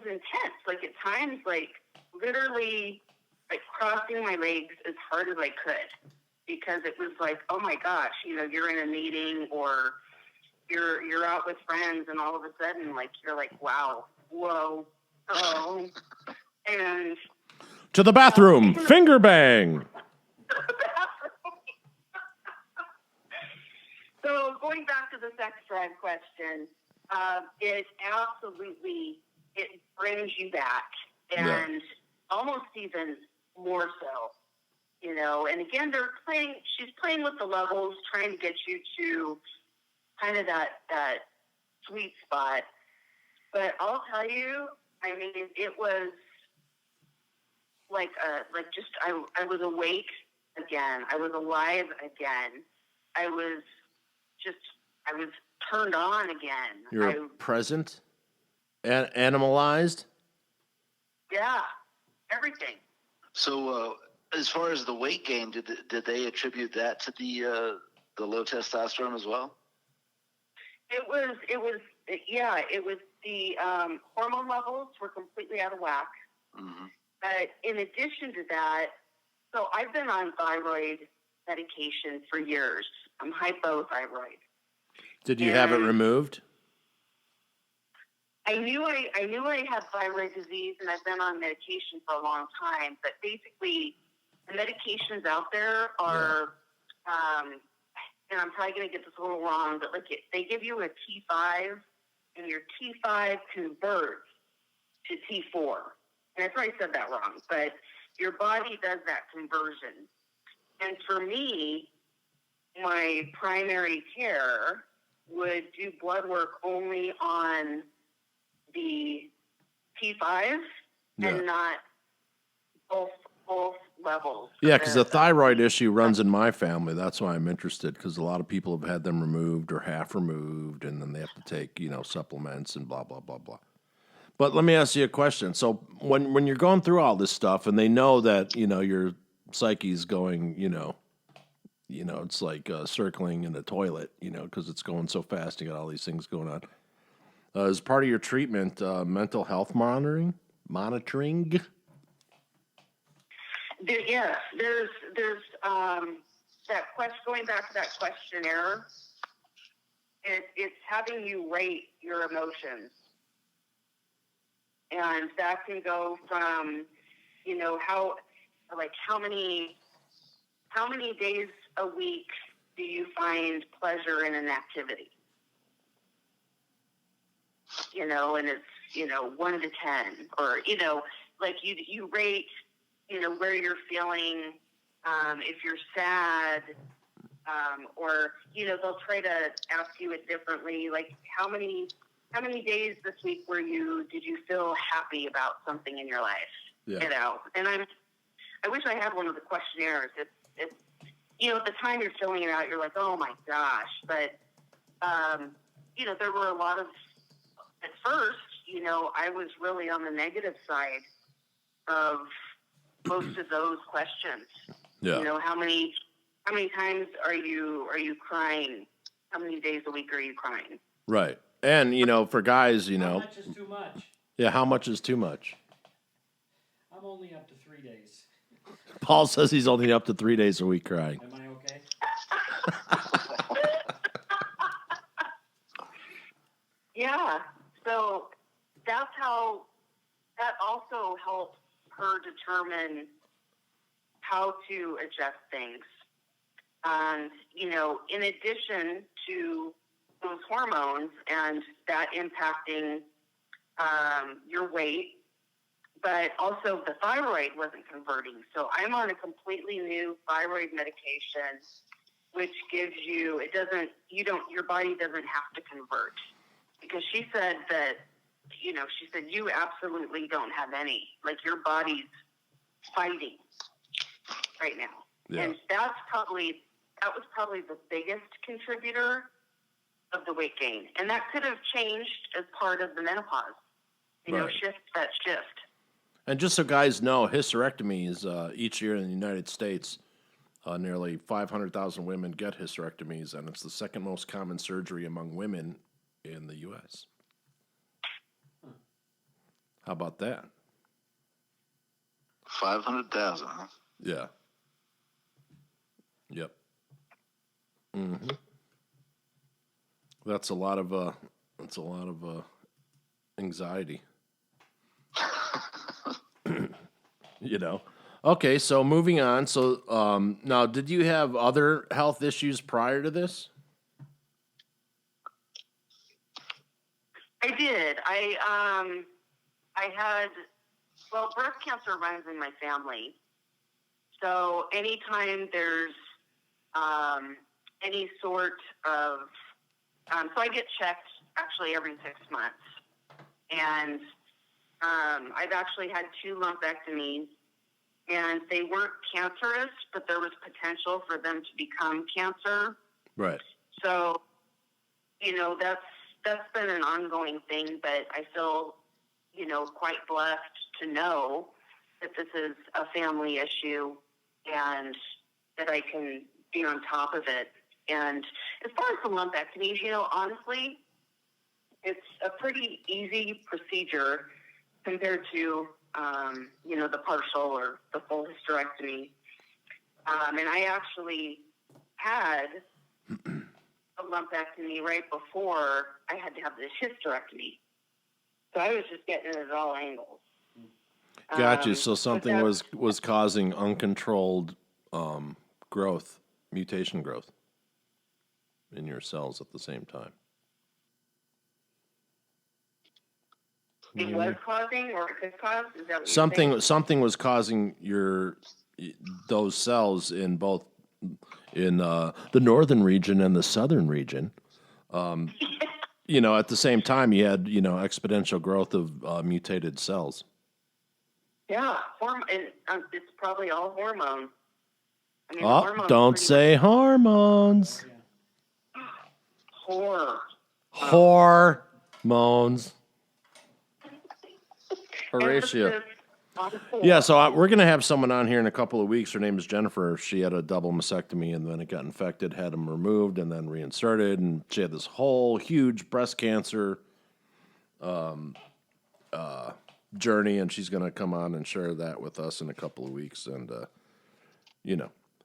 intense. Like, at times, like, literally, like, crossing my legs as hard as I could, because it was like, oh my gosh, you're in a meeting, or you're out with friends, and all of a sudden, like, you're like, wow, whoa, oh, and To the bathroom. Finger bang. So going back to the sex drive question, it absolutely, it brings you back, and almost even more so, and again, she's playing with the levels, trying to get you to kind of that sweet spot. But I'll tell you, I mean, it was I was awake again. I was alive again. I was turned on again. You're present, animalized. Yeah, everything. So, as far as the weight gain, did they attribute that to the low testosterone as well? It was the hormone levels were completely out of whack. Mm-hmm. But in addition to that, so I've been on thyroid medication for years. I'm hypothyroid. Did you have it removed? I knew I had thyroid disease, and I've been on medication for a long time. But basically, the medications out there are, and I'm probably going to get this a little wrong, but they give you a T5, and your T5 converts to T4. And I probably said that wrong, but your body does that conversion. And for me, my primary care would do blood work only on the T5 and not both levels. Yeah, because the thyroid issue runs in my family. That's why I'm interested, because a lot of people have had them removed or half removed, and then they have to take, supplements and blah, blah, blah, blah. But let me ask you a question. So when you're going through all this stuff and they know that, your psyche's going, it's like circling in a toilet, because it's going so fast. You got all these things going on. As part of your treatment, mental health monitoring? There's that question, going back to that questionnaire. It's having you rate your emotions. And that can go from, how many days a week do you find pleasure in an activity? And it's, 1 to 10, or, you rate, where you're feeling, if you're sad, or, they'll try to ask you it differently, like how many days this week did you feel happy about something in your life? Yeah. And I wish I had one of the questionnaires. It's at the time you're filling it out, you're like, oh my gosh. But, there were a lot of, at first, I was really on the negative side of most of those questions. Yeah. How many times are you crying? How many days a week are you crying? Right. And, for guys, How much is too much? Yeah, how much is too much? I'm only up to 3 days. Paul says he's only up to 3 days a week crying. Am I okay? Yeah. So that also helps her determine how to adjust things. And, in addition to those hormones and that impacting your weight, but also the thyroid wasn't converting. So I'm on a completely new thyroid medication, which gives you, your body doesn't have to convert. Because she said that, you absolutely don't have any. Like, your body's fighting right now. Yeah. And that was probably the biggest contributor of the weight gain. And that could have changed as part of the menopause. Right. Shift. And just so guys know, hysterectomies, each year in the United States, nearly 500,000 women get hysterectomies, and it's the second most common surgery among women in the U.S. How about that? 500,000, huh? Yeah. Yep. Mm-hmm. That's a lot of anxiety. Okay, so moving on. So now, did you have other health issues prior to this? I did. I had, breast cancer runs in my family. So anytime there's any sort of, so I get checked actually every 6 months. And I've actually had 2 lumpectomies, and they weren't cancerous, but there was potential for them to become cancer. Right. So, that's been an ongoing thing, but I feel, quite blessed to know that this is a family issue and that I can be on top of it. And as far as the lumpectomies, honestly, it's a pretty easy procedure compared to, the partial or the full hysterectomy. And I actually had a lumpectomy right before I had to have this hysterectomy. So I was just getting it at all angles. Gotcha. So something was causing uncontrolled growth, mutation growth in your cells at the same time. It was causing, or it could cause? Is that what Something you're saying? something was causing those cells in both the northern region and the southern region. At the same time, you had exponential growth of mutated cells. Yeah, it's probably all hormones. I mean, Oh, hormones don't pretty say hormones. much Hormones. Horatio. emphasis on hormones. Yeah, so we're going to have someone on here in a couple of weeks. Her name is Jennifer. She had a double mastectomy, and then it got infected, had them removed, and then reinserted. And she had this whole huge breast cancer journey, and she's going to come on and share that with us in a couple of weeks. And,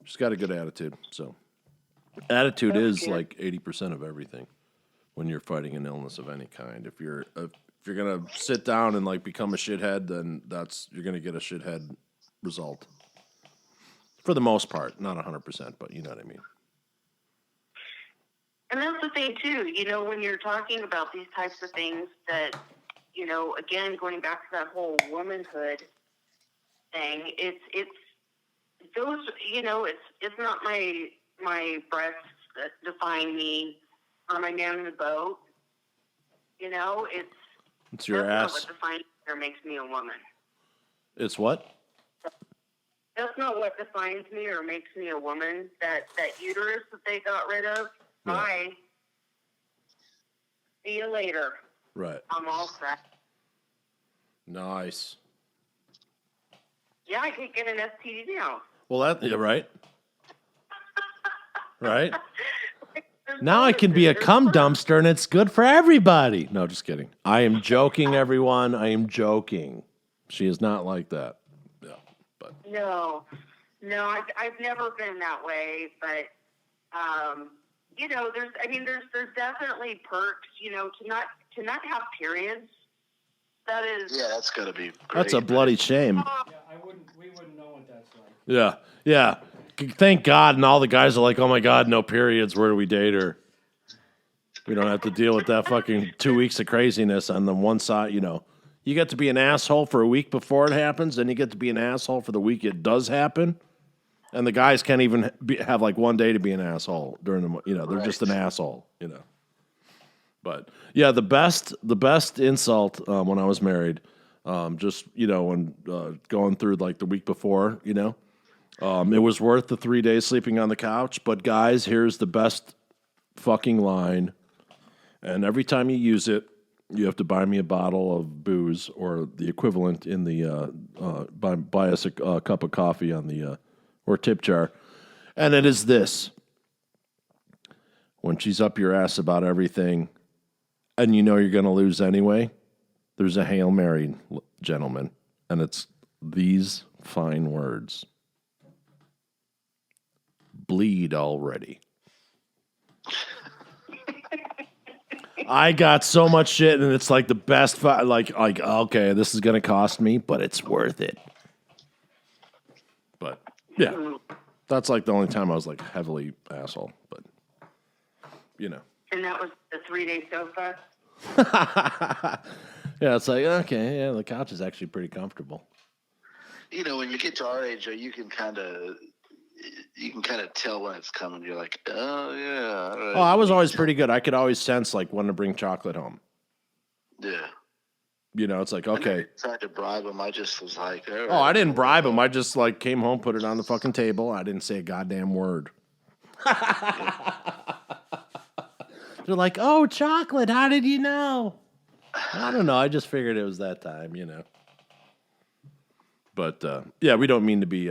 she's got a good attitude. So attitude is good. like 80% of everything when you're fighting an illness of any kind. If you're gonna sit down and like become a shithead, then you're gonna get a shithead result. For the most part, not 100%, but you know what I mean. And that's the thing too, when you're talking about these types of things that, again, going back to that whole womanhood thing, it's those, it's not my breasts that define me or my man in the boat. It's your that's ass. not what defines me or makes me a woman. It's what? That's not what defines me or makes me a woman. That uterus that they got rid of, Yeah. bye. See you later. Right. I'm all set. Nice. Yeah, I could get an STD now. Well, right. Right. Now I can be a cum dumpster, and it's good for everybody. No, just kidding. I am joking, everyone. I am joking. She is not like that. Yeah, but No, I've never been that way, but there's definitely perks, to not have periods. That is, Yeah, that's gotta be great. that's a bloody shame. Yeah, we wouldn't know what that's like. Yeah. Thank God. And all the guys are like, oh my God, no periods. Where do we date her? We don't have to deal with that fucking 2 weeks of craziness on the one side. You get to be an asshole for a week before it happens, then you get to be an asshole for the week it does happen. And the guys can't even have like one day to be an asshole during the, they're just an asshole, But yeah, the best insult when I was married, when going through like the week before, it was worth the 3 days sleeping on the couch. But guys, here's the best fucking line. And every time you use it, you have to buy me a bottle of booze or the equivalent in the buy us a cup of coffee on the or tip jar. And it is this: when she's up your ass about everything, and you're going to lose anyway, there's a Hail Mary, gentlemen, and it's these fine words: bleed already. I got so much shit, and it's like the best. Like, okay, this is gonna cost me, but it's worth it. But yeah, that's like the only time I was like heavily asshole. But and that was the 3-day sofa. yeah, it's like okay, yeah, the couch is actually pretty comfortable. When you get to our age, you can kind of tell when it's coming. You're like, oh yeah. Right. Oh, I was always pretty good. I could always sense like when to bring chocolate home. Yeah. It's like okay. I tried to bribe him. I just was like, all right. Oh, I didn't bribe him. I just like came home, put it on the fucking table. I didn't say a goddamn word. They're like, oh, chocolate, how did you know? I don't know. I just figured it was that time, you know. But, yeah, we don't mean to be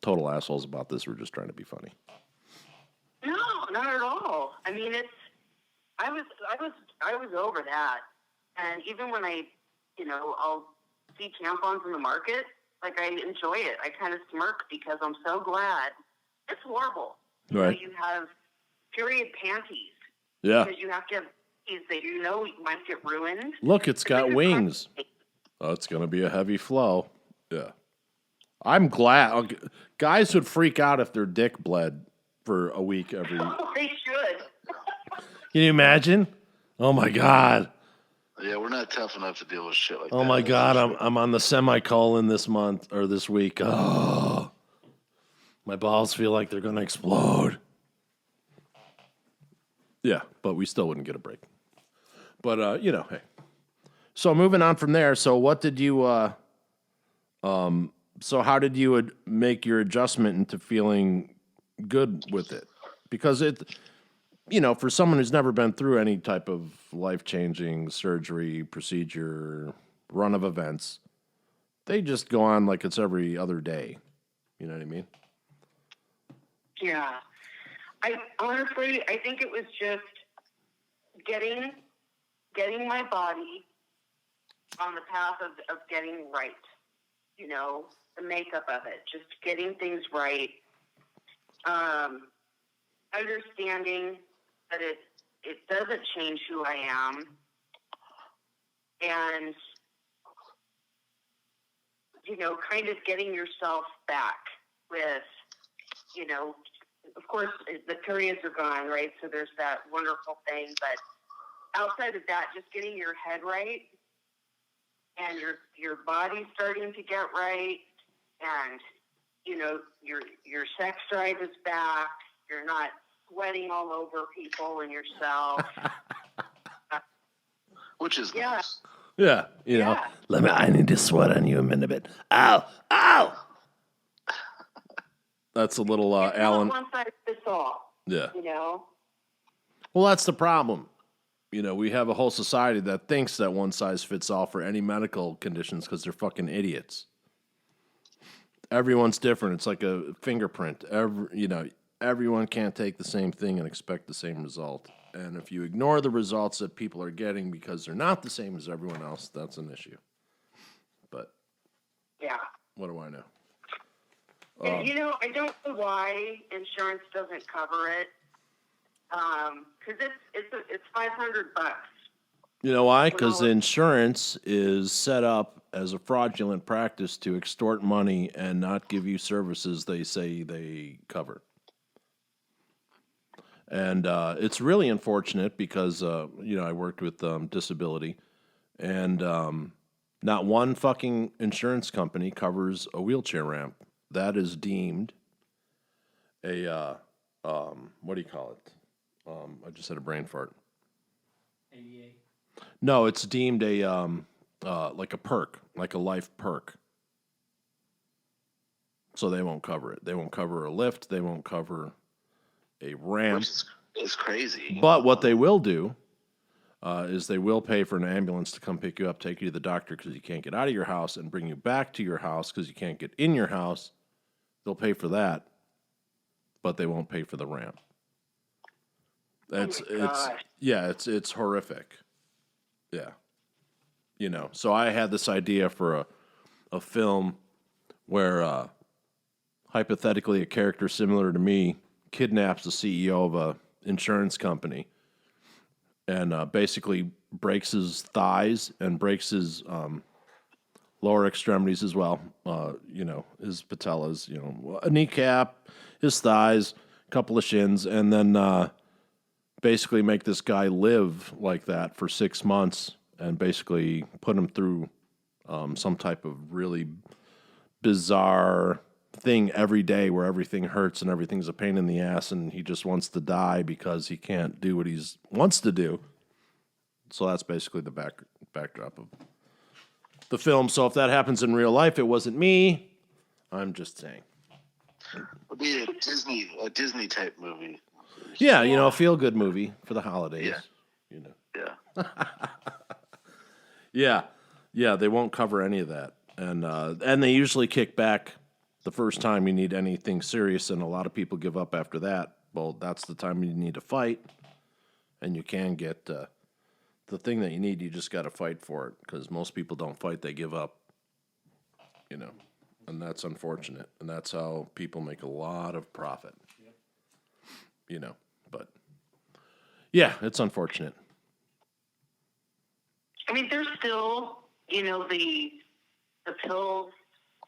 total assholes about this. We're just trying to be funny. No, not at all. I mean, I was over that. And even when I'll see tampons in the market, like, I enjoy it. I kind of smirk because I'm so glad. It's horrible. Right. You have period panties. Yeah. Because you have to have panties that you might get ruined. Look, it's got wings. Oh, it's going to be a heavy flow. Yeah. I'm glad. Guys would freak out if their dick bled for a week every... They should. Can you imagine? Oh, my God. Yeah, we're not tough enough to deal with shit like that. Oh, my God. I'm on the semicolon this month or this week. Oh. My balls feel like they're going to explode. Yeah, but we still wouldn't get a break. But, hey. So moving on from there, so what did you... So how did you make your adjustment into feeling good with it? Because for someone who's never been through any type of life-changing surgery, procedure, run of events, they just go on like it's every other day. You know what I mean? Yeah. I think it was just getting my body on the path of getting right. The makeup of it, just getting things right. Understanding that it doesn't change who I am. And, kind of getting yourself back with, of course, the periods are gone, right? So there's that wonderful thing. But outside of that, just getting your head right and your body starting to get right, and your sex drive is back. You're not sweating all over people and yourself, which is yeah. nice. Yeah, Yeah. I need to sweat on you a minute. Ow! Ow! That's a little It's Alan. not one size fits all. Yeah. Well, that's the problem. We have a whole society that thinks that one size fits all for any medical conditions because they're fucking idiots. Everyone's different. It's like a fingerprint. Everyone can't take the same thing and expect the same result. And if you ignore the results that people are getting because they're not the same as everyone else, that's an issue. But yeah. what do I know? And, I don't know why insurance doesn't cover it. Because it's $500. You know why? Because insurance is set up as a fraudulent practice to extort money and not give you services they say they cover. And it's really unfortunate because, I worked with disability, and not one fucking insurance company covers a wheelchair ramp. That is deemed a, what do you call it? I just had a brain fart. ADA. No, it's deemed a like a perk, like a life perk. So they won't cover it. They won't cover a lift. They won't cover a ramp. Which is crazy. But what they will do is they will pay for an ambulance to come pick you up, take you to the doctor because you can't get out of your house, and bring you back to your house because you can't get in your house. They'll pay for that, but they won't pay for the ramp. It's horrific. Yeah. So I had this idea for a film where hypothetically a character similar to me kidnaps the CEO of a insurance company and basically breaks his thighs and breaks his lower extremities as well. His patellas, a kneecap, his thighs, a couple of shins, and then basically make this guy live like that for 6 months and basically put him through some type of really bizarre thing every day where everything hurts and everything's a pain in the ass and he just wants to die because he can't do what he wants to do. So that's basically the backdrop of the film. So if that happens in real life, it wasn't me. I'm just saying. It'll be a Disney type movie. Yeah, a feel-good movie for the holidays. Yeah. Yeah. Yeah, they won't cover any of that, and they usually kick back the first time you need anything serious, and a lot of people give up after that. Well, that's the time you need to fight, and you can get the thing that you need. You just got to fight for it because most people don't fight; they give up. And that's unfortunate, and that's how people make a lot of profit. But yeah, it's unfortunate. I mean, there's still, the pills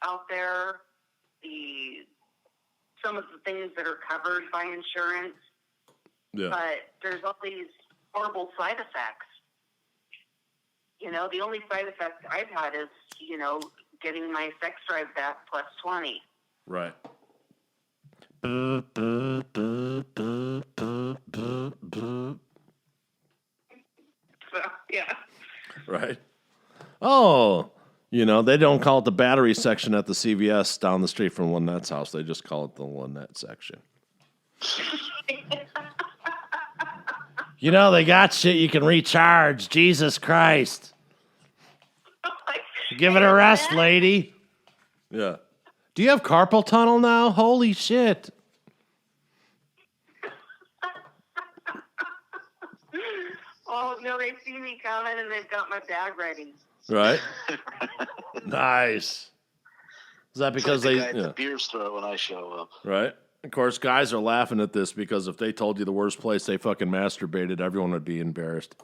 out there, some of the things that are covered by insurance, Yeah. but there's all these horrible side effects. The only side effect I've had is, getting my sex drive back plus 20. Right. So, yeah. Right. Oh, they don't call it the battery section at the CVS down the street from LaNette's house. They just call it the LaNette section. They got shit you can recharge. Jesus Christ. Give it a rest, lady. Yeah. Do you have carpal tunnel now? Holy shit. Oh, no, they see me coming and they've got my bag ready. Right? Nice. Is that because It's like they... the guy at the beer store when I show up. Right? Of course, guys are laughing at this because if they told you the worst place they fucking masturbated, everyone would be embarrassed.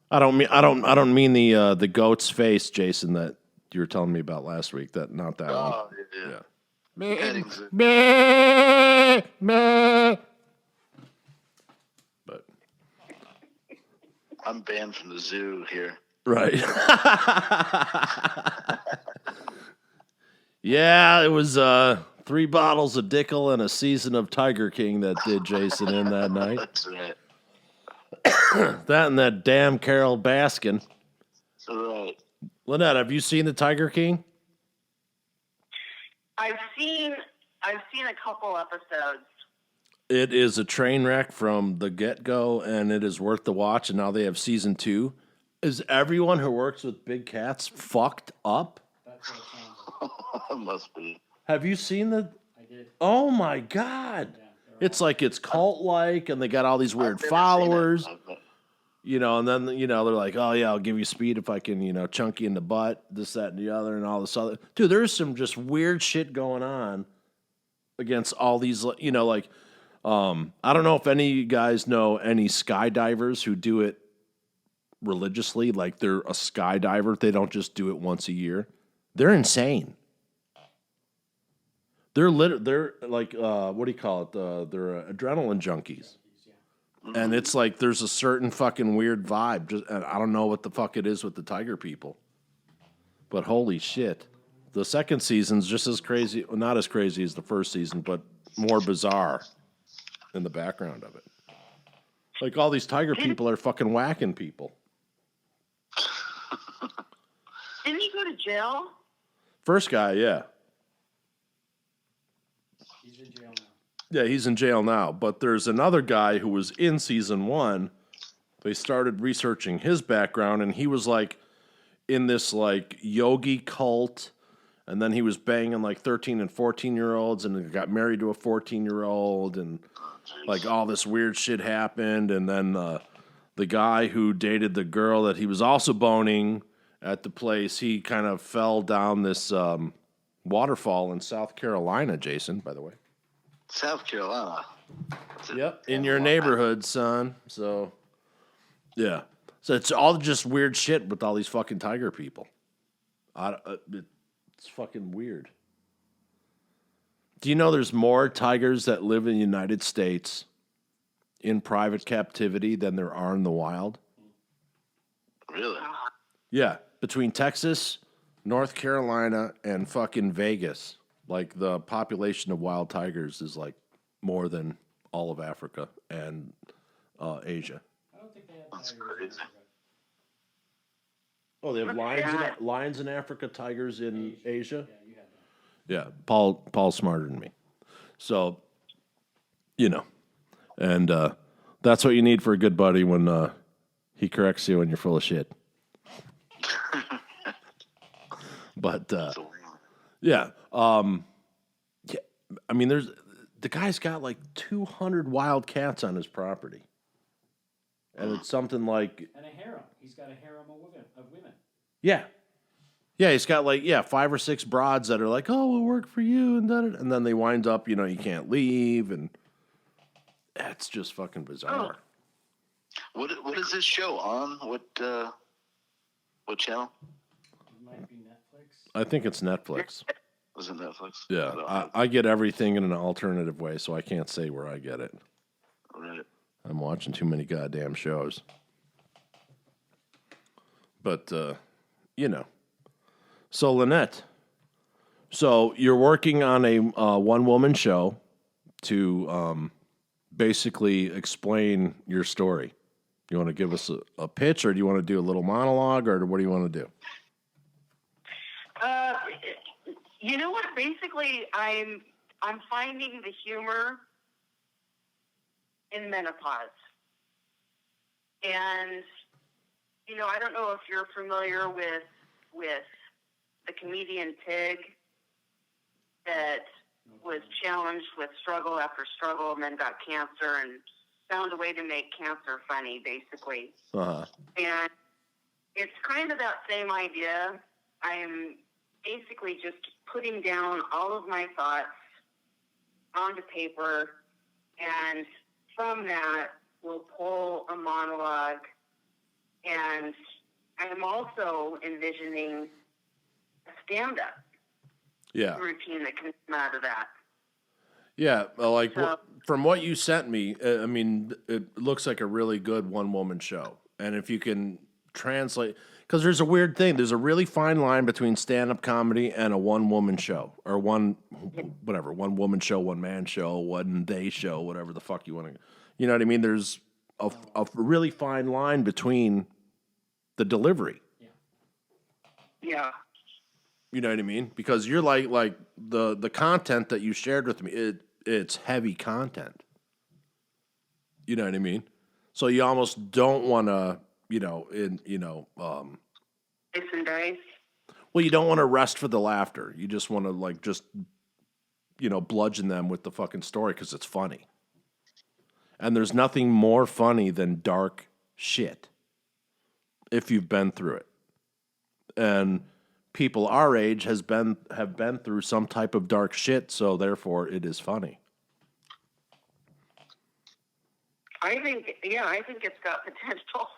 I don't mean the goat's face, Jason, that you were telling me about last week. Not that one. Oh, yeah. Petting's it. But I'm banned from the zoo here. right. Yeah, it was 3 bottles of Dickel and a season of Tiger King that did Jason in that night. That's right. That and that damn Carol Baskin. Right. LaNette, have you seen the Tiger King? I've seen a couple episodes. It is a train wreck from the get-go, and it is worth the watch, and now they have season 2. Is everyone who works with big cats fucked up? That's what it sounds like. Must be. Have you seen the... I did. Oh, my God. Yeah, It's like it's cult-like, and they got all these weird I've never followers. seen it. And then, they're like, oh, yeah, I'll give you speed if I can, chunk you in the butt, this, that, and the other, and all this other. Dude, there's some just weird shit going on against all these, I don't know if any of you guys know any skydivers who do it religiously, like they're a skydiver. They don't just do it once a year. They're insane. They're like, what do you call it? They're adrenaline junkies. And it's like there's a certain fucking weird vibe. And I don't know what the fuck it is with the tiger people. But holy shit. The second season's just as crazy, well, not as crazy as the first season, but more bizarre in the background of it. Like all these tiger people are fucking whacking people. Didn't he go to jail? First guy, yeah. He's in jail now. Yeah, he's in jail now. But there's another guy who was in season 1. They started researching his background, and he was like in this like yogi cult, and then he was banging like 13 and 14-year-olds, and got married to a 14-year-old, and like all this weird shit happened. And then the guy who dated the girl that he was also boning at the place, he kind of fell down this waterfall in South Carolina, Jason, by the way. South Carolina. Yep, in your neighborhood, son. So, yeah. So it's all just weird shit with all these fucking tiger people. It's fucking weird. Do you know there's more tigers that live in the United States in private captivity than there are in the wild? Really? Yeah, between Texas, North Carolina, and fucking Vegas. Like, the population of wild tigers is, like, more than all of Africa and Asia. I don't think they have That's tigers. crazy. Oh, they have lions in Africa, tigers in Asia? Yeah, you had that. Yeah, Paul's smarter than me. So, you know, and that's what you need for a good buddy when he corrects you when you're full of shit. But yeah, yeah, I mean, the guy's got like 200 wild cats on his property, and it's something like And a harem. He's got a harem of women. yeah. Yeah, he's got like 5 or 6 broads that are like, "Oh, we'll work for you," and then they wind up, you can't leave, and it's just fucking bizarre. What is this show on? What channel? It might be Netflix. I think it's Netflix. Was it Netflix? Yeah, I get everything in an alternative way, so I can't say where I get it. Right. I'm watching too many goddamn shows. But so LaNette, so you're working on a one-woman show to basically explain your story. You want to give us a pitch, or do you want to do a little monologue, or what do you want to do? You know what? Basically, I'm finding the humor in menopause, and I don't know if you're familiar with the comedian Tig that was challenged with struggle after struggle and then got cancer and found a way to make cancer funny, basically. Uh-huh. And it's kind of that same idea. I'm basically just putting down all of my thoughts onto paper, and from that we'll pull a monologue. And I'm also envisioning a stand-up routine that can come out of that. Yeah, from what you sent me, I mean, it looks like a really good one-woman show. And if you can translate, because there's a weird thing, there's a really fine line between stand-up comedy and a one-woman show, or one-woman show, one-man show, one-day show, whatever the fuck you want to, you know what I mean? There's a really fine line between the delivery. Yeah. You know what I mean? Because you're like the content that you shared with me, it's heavy content. You know what I mean? So you almost don't want to, Dice and dice. well, you don't want to rest for the laughter. You just want to bludgeon them with the fucking story because it's funny. And there's nothing more funny than dark shit if you've been through it. And people our age have been through some type of dark shit, so therefore it is funny. I think it's got potential.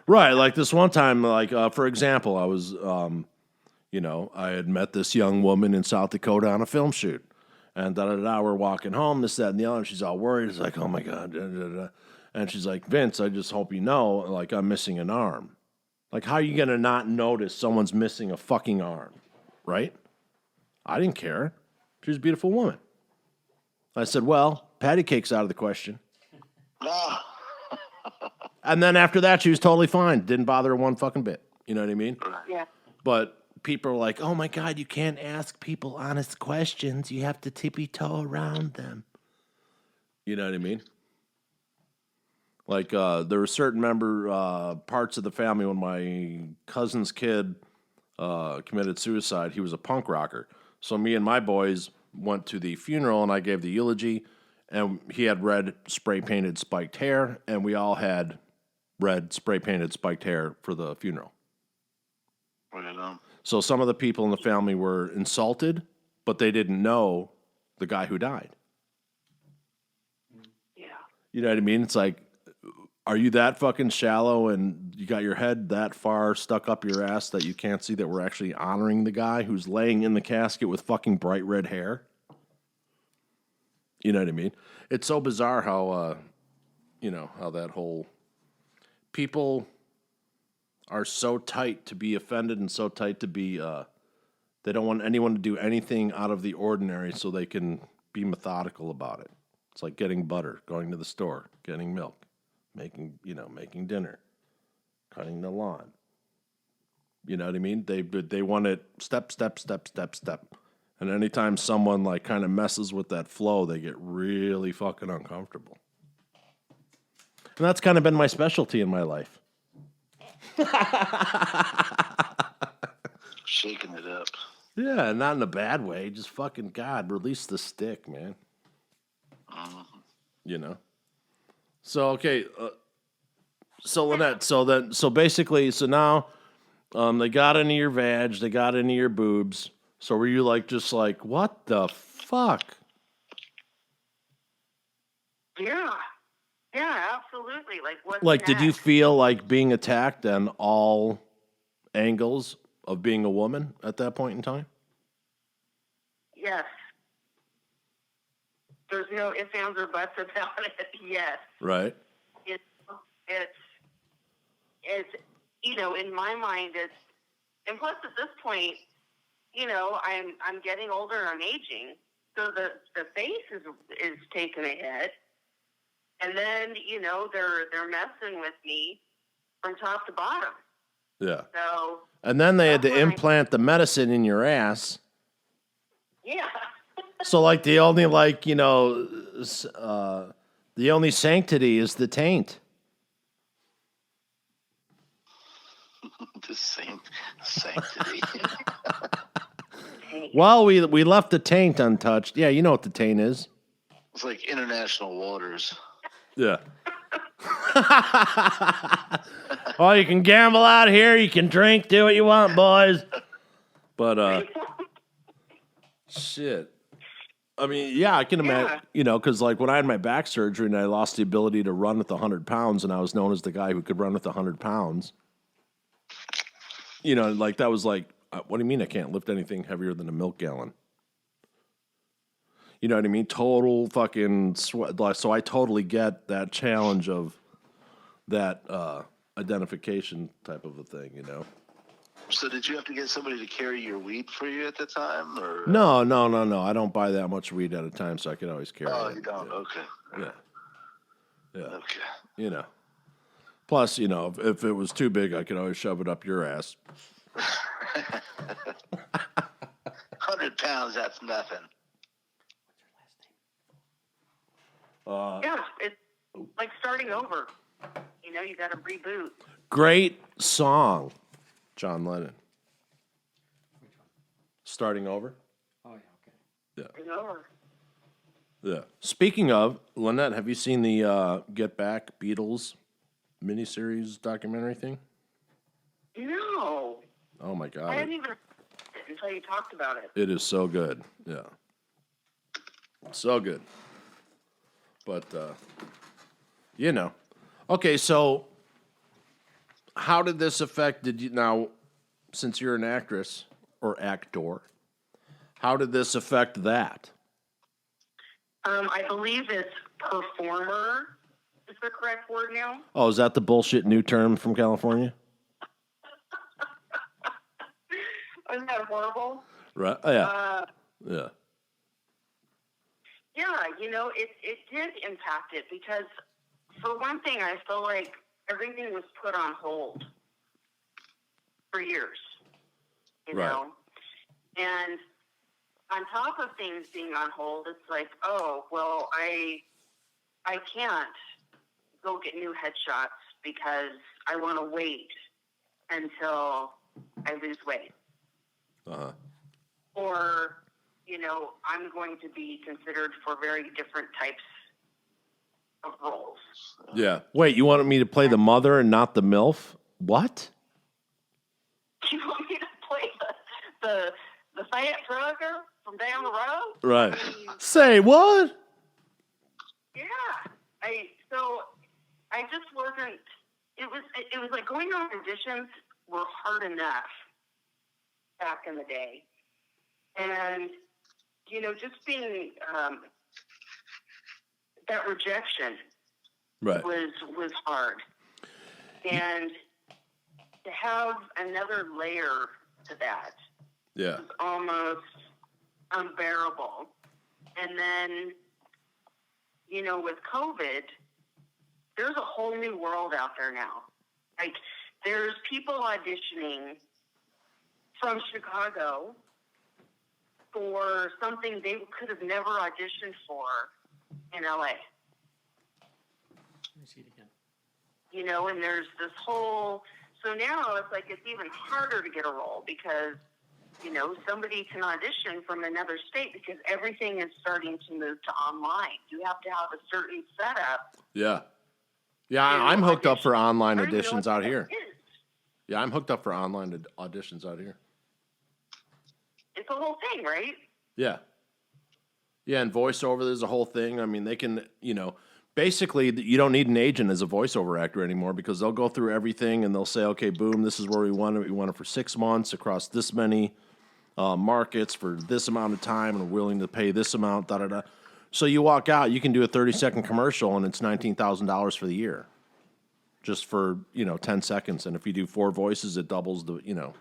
Right, like this one time, for example, I was, I had met this young woman in South Dakota on a film shoot, and we're walking home, this, that, and the other, and she's all worried. It's like, oh my God, and she's like, Vince, I just hope you know, like, I'm missing an arm. Like, how are you gonna not notice someone's missing a fucking arm, right? I didn't care. She was a beautiful woman. I said, well, patty cake's out of the question. And then after that, she was totally fine. Didn't bother her one fucking bit. You know what I mean? Yeah. But people are like, oh my God, you can't ask people honest questions. You have to tippy-toe around them. You know what I mean? Like, there were certain parts of the family when my cousin's kid committed suicide. He was a punk rocker. So me and my boys went to the funeral, and I gave the eulogy. And he had red spray-painted spiked hair, and we all had red spray-painted spiked hair for the funeral. Right on. So some of the people in the family were insulted, but they didn't know the guy who died. Yeah. You know what I mean? It's like, are you that fucking shallow and you got your head that far stuck up your ass that you can't see that we're actually honoring the guy who's laying in the casket with fucking bright red hair? You know what I mean? It's so bizarre how, how that whole... People are so tight to be offended and so tight to be... they don't want anyone to do anything out of the ordinary so they can be methodical about it. It's like getting butter, going to the store, getting milk, making dinner, cutting the lawn. You know what I mean? They want it step, step, step, step, step. And anytime someone like kind of messes with that flow, they get really fucking uncomfortable. And that's kind of been my specialty in my life. Shaking it up. Yeah, not in a bad way. Just fucking God, release the stick, man. You know. So okay, so LaNette, so basically, so now, they got into your vag, they got into your boobs. So were you like, just like, what the fuck? Yeah. Yeah, absolutely. Like, what's Like, did you next? feel like being attacked on all angles of being a woman at that point in time? Yes. There's no ifs, ands, or buts about it. Yes. Right. It's, in my mind, and plus at this point, I'm getting older and I'm aging. So the face is taking a hit. And then, they're messing with me from top to bottom. Yeah. So. And then they had to that's when implant the medicine in your ass. Yeah. So like the only the only sanctity is the taint. The same sanctity. Well, we left the taint untouched. Yeah, you know what the taint is. It's like international waters. Yeah. Oh, you can gamble out here. You can drink. Do what you want, boys. But shit. I mean, yeah, I can imagine. Because like when I had my back surgery and I lost the ability to run with 100 pounds, and I was known as the guy who could run with 100 pounds. Like that was like, what do you mean I can't lift anything heavier than a milk gallon? You know what I mean? Total fucking sweat. So I totally get that challenge of that identification type of a thing, So did you have to get somebody to carry your weed for you at the time? Or No. I don't buy that much weed at a time, so I can always carry it. Oh, you don't? Yeah. Okay. Yeah. Okay. Plus, if it was too big, I could always shove it up your ass. 100 pounds, that's nothing. Yeah, it's like starting over. You got to reboot. Great song, John Lennon. Starting over? Oh, yeah, okay. Starting over. Yeah. Speaking of, LaNette, have you seen the Get Back Beatles miniseries documentary thing? No. Oh, my God. I hadn't even heard it until you talked about it. It is so good. Yeah. So good. But, Okay, so how did this affect, now, since you're an actress or actor, how did this affect that? I believe it's performer is the correct word now. Oh, is that the bullshit new term from California? Isn't that horrible? Right. Oh, yeah. Yeah. Yeah, it did impact it because, for one thing, I feel like everything was put on hold for years, you Right. know? And on top of things being on hold, it's like, oh, well, I can't go get new headshots because I want to wait until I lose weight. Uh-huh. Or, I'm going to be considered for very different types of roles. Yeah. Wait, you wanted me to play the mother and not the MILF? What? You want me to play the fat drugger from down the road? Right. I mean, Say what? yeah. I just wasn't. It was like going on auditions were hard enough back in the day, and just being that rejection Right. was hard, and to have another layer to that Yeah. was almost unbearable. And then, with COVID, there's a whole new world out there now. Like, there's people auditioning from Chicago for something they could have never auditioned for in LA. Let me see it again. You know, and there's this whole, so now it's like it's even harder to get a role because, you know, somebody can audition from another state because everything is starting to move to online. You have to have a certain setup. Yeah. Yeah, I'm hooked up for online auditions out here. Is. Yeah, I'm hooked up for online auditions out here. It's a whole thing, right? Yeah. Yeah, and voiceover, there's a whole thing. I mean, they can, you know, basically, you don't need an agent as a voiceover actor anymore because they'll go through everything and they'll say, okay, boom, this is where we want it. We want it for 6 months across this many markets for this amount of time and we're willing to pay this amount, da-da-da. So you walk out, you can do a 30-second commercial and it's $19,000 for the year just for, you know, 10 seconds. And if you do 4 voices, it doubles the, you know.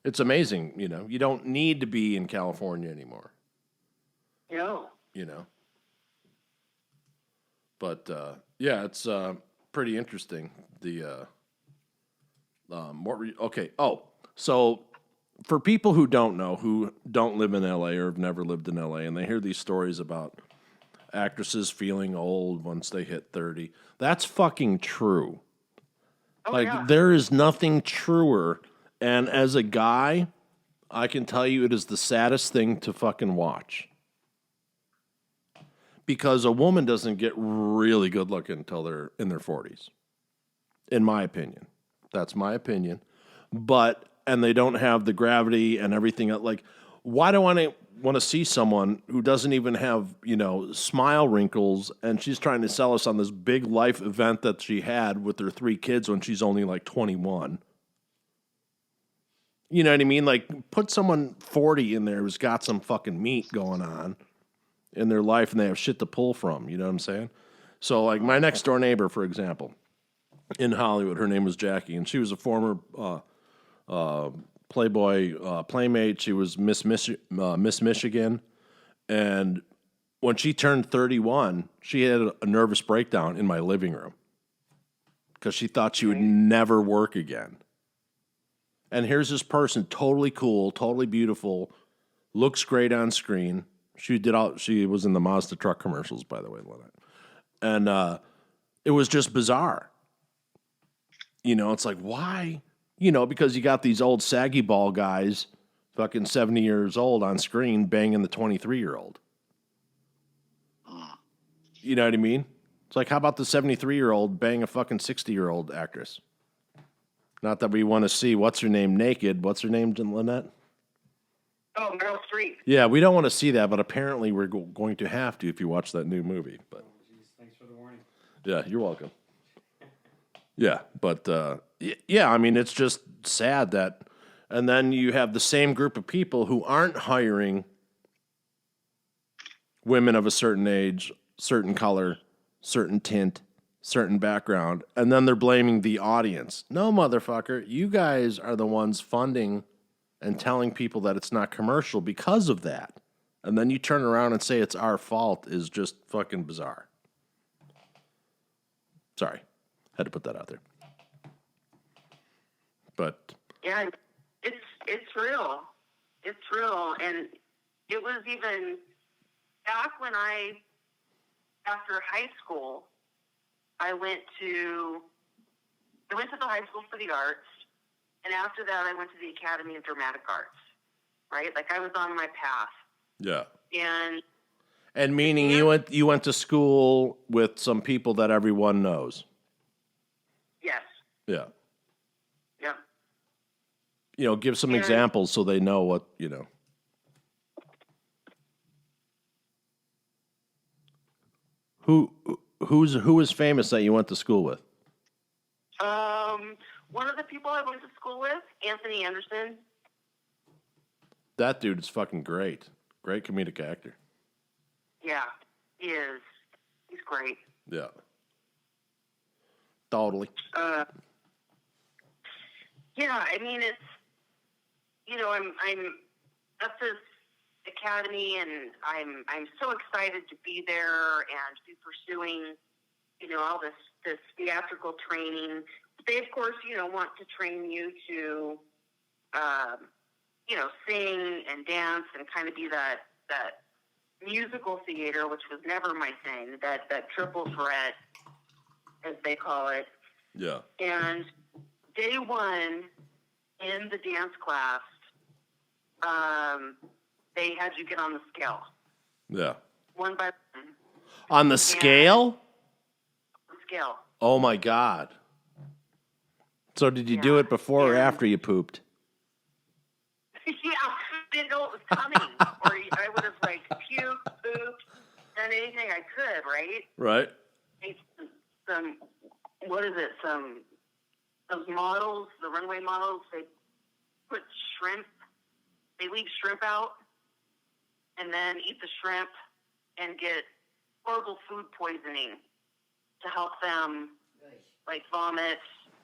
It's amazing, you know. You don't need to be in California anymore. No. You know. But yeah, it's pretty interesting. The okay. Oh, so for people who don't know, who don't live in LA or have never lived in LA, and they hear these stories about actresses feeling old once they hit 30, that's fucking true. Oh, Like yeah. there is nothing truer. And as a guy, I can tell you it is the saddest thing to fucking watch. Because a woman doesn't get really good looking until they're in their 40s. In my opinion. That's my opinion. And they don't have the gravity and everything. Like, why do I want to see someone who doesn't even have, you know, smile wrinkles and she's trying to sell us on this big life event that she had with her 3 kids when she's only like 21? You know what I mean? Like, put someone 40 in there who's got some fucking meat going on in their life and they have shit to pull from. You know what I'm saying? So, like, my next door neighbor, for example, in Hollywood, her name was Jackie, and she was a former Playboy Playmate. She was Miss Michigan. And when she turned 31, she had a nervous breakdown in my living room because she thought she would never work again. And here's this person, totally cool, totally beautiful, looks great on screen. She was in the Mazda truck commercials, by the way, LaNette. And it was just bizarre. You know, it's like, why? You know, because you got these old saggy ball guys, fucking 70 years old on screen, banging the 23-year-old. You know what I mean? It's like, how about the 73-year-old bang a fucking 60-year-old actress? Not that we want to see what's her name naked. What's her name, LaNette? Oh, Meryl Streep. Yeah, we don't want to see that, but apparently we're going to have to if you watch that new movie. But Thanks for the warning. yeah, you're welcome. Yeah, but yeah, I mean, it's just sad that, and then you have the same group of people who aren't hiring women of a certain age, certain color, certain tint, certain background, and then they're blaming the audience. No, motherfucker, you guys are the ones funding and telling people that it's not commercial because of that. And then you turn around and say it's our fault is just fucking bizarre. Sorry. Had to put that out there. But Yeah, it's real. It's real. And it was even back when after high school, I went to the High School for the Arts, and after that I went to the Academy of Dramatic Arts, right? Like I was on my path. yeah. And meaning you went to school with some people that everyone knows. yes. Yeah. Yeah. You know, give some And- examples so they know what, you know. Who is famous that you went to school with? One of the people I went to school with, Anthony Anderson. That dude is fucking great. Great comedic actor. Yeah, he is. He's great. Yeah. Totally. Yeah, I mean, it's, you know, I'm at this academy, and I'm so excited to be there and be pursuing, you know, all this theatrical training. They, of course, you know, want to train you to sing and dance and kind of be that musical theater, which was never my thing, that triple threat, as they call it. Yeah. And day one in the dance class, they had you get on the scale. Yeah. One by one. On the scale? Scale. Oh, my God. So did you do it before or after you pooped? Yeah, didn't know it was coming. Or I would have, puked, pooped, done anything I could, right? Right. Those models, the runway models, they put shrimp, they leave shrimp out and then eat the shrimp and get horrible food poisoning to help them, vomit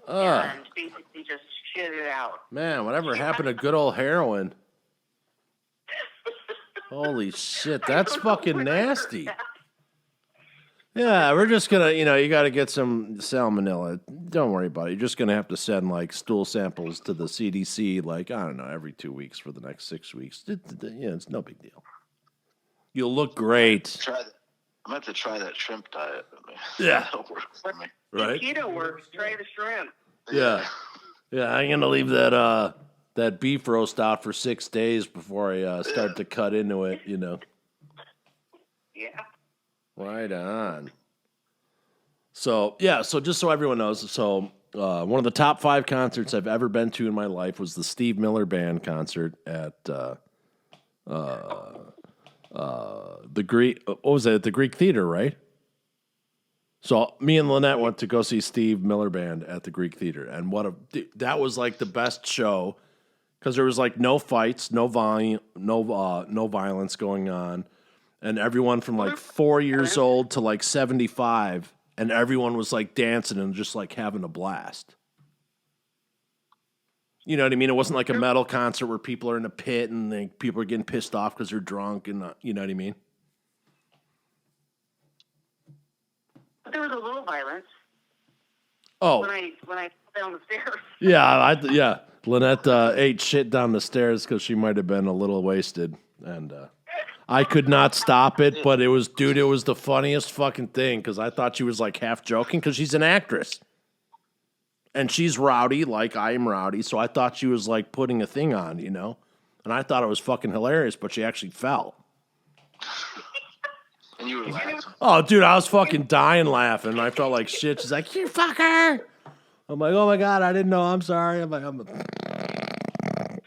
and basically just shit it out. Man, whatever happened to good old heroin? Holy shit, that's fucking nasty. Yeah, we're just gonna, you got to get some salmonella. Don't worry about it. You're just gonna have to send stool samples to the CDC, I don't know, every 2 weeks for the next 6 weeks. It's no big deal. You'll look great. I'm gonna have to try that shrimp diet. Yeah, that'll work for me. Right? Keto works. Try the shrimp. Yeah, I'm gonna leave that beef roast out for 6 days before I start to cut into it. Yeah. Right on. So just so everyone knows, one of the top 5 concerts I've ever been to in my life was the Steve Miller Band concert at the Greek. What was it? At the Greek Theater, right? So me and LaNette went to go see Steve Miller Band at the Greek Theater, and that was the best show because there was no fights, no violence going on. And everyone from 4 years old to 75, and everyone was dancing and just having a blast. You know what I mean? It wasn't like a metal concert where people are in a pit and people are getting pissed off because they're drunk and you know what I mean? There was a little violence. Oh, when I fell down the stairs. Yeah, LaNette ate shit down the stairs because she might have been a little wasted, and I could not stop it, but it was the funniest fucking thing because I thought she was half joking because she's an actress. And she's rowdy like I am rowdy, so I thought she was putting a thing on, And I thought it was fucking hilarious, but she actually fell. And you were laughing. Oh, dude, I was fucking dying laughing. I felt like shit. She's like, "You fucker!" I'm like, "Oh my God, I didn't know. I'm sorry." I'm like,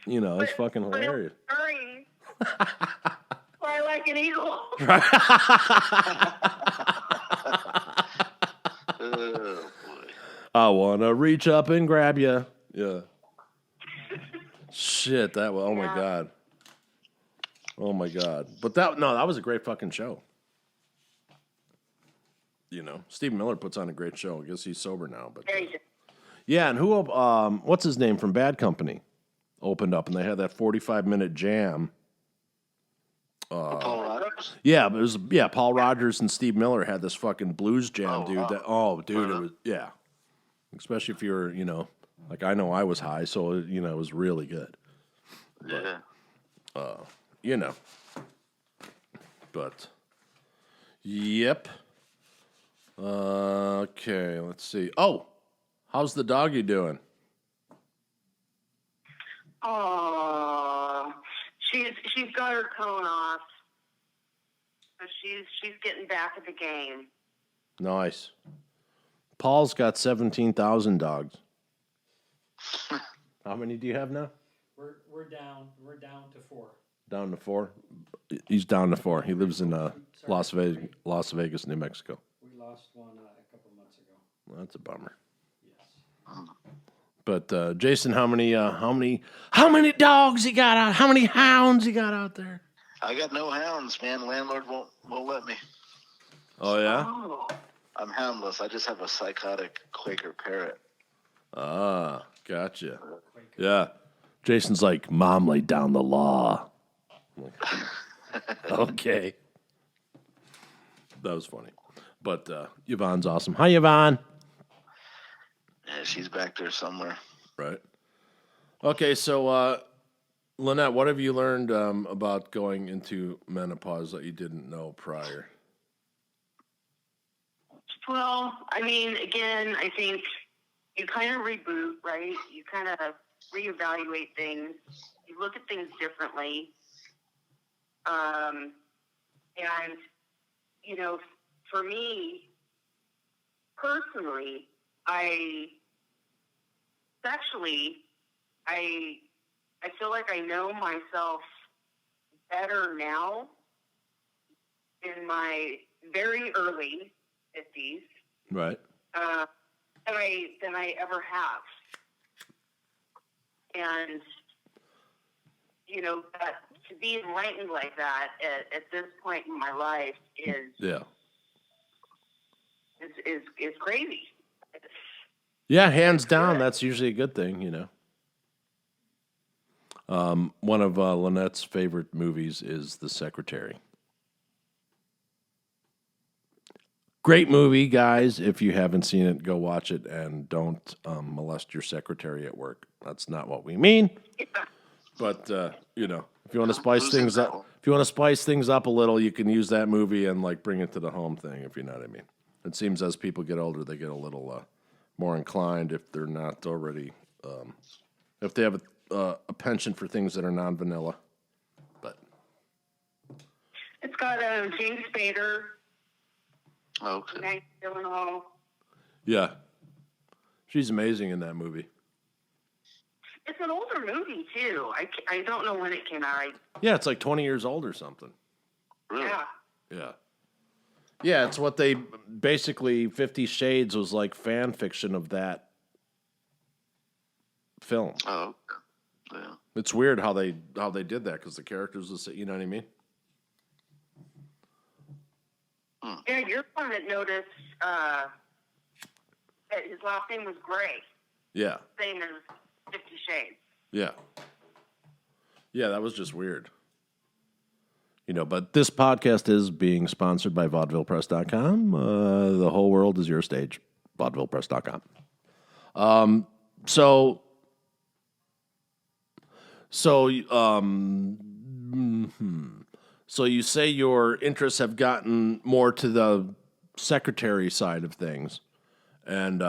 it's fucking hilarious. Fly like an eagle. Oh, boy. I want to reach up and grab you. Yeah. Shit, that was, oh my God. Oh my God. But that was a great fucking show. Steve Miller puts on a great show. I guess he's sober now, but yeah, and what's his name from Bad Company opened up and they had that 45-minute jam. Paul Rogers? Yeah, it was Paul Rogers and Steve Miller had this fucking blues jam, dude. Wow. It was especially if you're, I know I was high, so it was really good. Yeah. But yep. Okay, let's see. Oh, how's the doggy doing? Oh, she's got her cone off, so she's getting back at the game. Nice. Paul's got 17,000 dogs. How many do you have now? We're down to 4. Down to 4. He's down to 4. He lives in Las Vegas, New Mexico. We lost one a couple months ago. Well, that's a bummer. Yes. But Jason, how many dogs you got out? How many hounds you got out there? I got no hounds, man. Landlord won't let me. Oh yeah. Oh. I'm houndless. I just have a psychotic Quaker parrot. Ah, gotcha. Yeah. Jason's like, Mom laid down the law. Okay. That was funny. But Yvonne's awesome. Hi, Yvonne. Yeah, she's back there somewhere. Right. Okay, so LaNette, what have you learned about going into menopause that you didn't know prior? Well, I mean, again, I think you kind of reboot, right? You kind of reevaluate things. You look at things differently. And, you know, for me, personally, I feel like I know myself better now in my very early 50s Right. than I ever have. And, you know, that, to be enlightened like that at this point in my life is crazy. Yeah, hands down, that's usually a good thing, you know. One of LaNette's favorite movies is The Secretary. Great movie, guys. If you haven't seen it, go watch it and don't molest your secretary at work. That's not what we mean. Yeah. But you know, if you want to spice things up, a little, you can use that movie and like bring it to the home thing. If you know what I mean. It seems as people get older, they get a little more inclined if they're not already, if they have a penchant for things that are non-vanilla. But It's got James Spader, Okay. Nice Gyllenhaal. yeah, she's amazing in that movie. It's an older movie too. I don't know when it came out. Yeah, it's like 20 years old or something. Really? Yeah. Yeah. Yeah, it's what they basically 50 Shades was like fan fiction of that film. Oh, okay. Yeah. It's weird how they did that because the characters was, you know what I mean? Yeah, you're the one that noticed that his last name was Gray, Yeah. same as 50 Shades. Yeah. Yeah, that was just weird. You know, but this podcast is being sponsored by vaudevillepres.com. The whole world is your stage. Vaudevillepres.com. So you say your interests have gotten more to the secretary side of things. And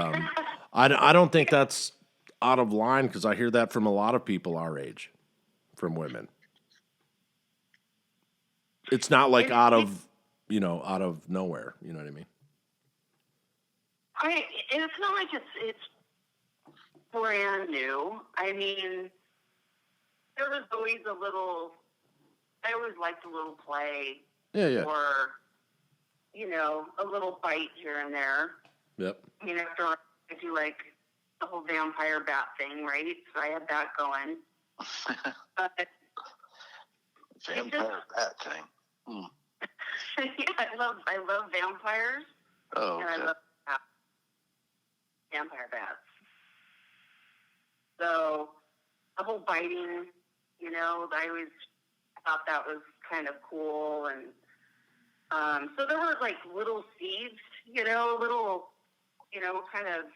I don't think that's out of line because I hear that from a lot of people our age, from women. It's not like out of nowhere. You know what I mean? And it's not like it's brand new. I mean, there was always I always liked a little play. Yeah. Or, you know, a little bite here and there. Yep. I mean, after all, I do like the whole vampire bat thing, right? So I had that going. But Vampire bat thing. yeah, I love vampires. Oh, And I okay. love vampire bats. So the whole biting, you know, I always thought that was kind of cool. And so there were like little seeds, you know, kind of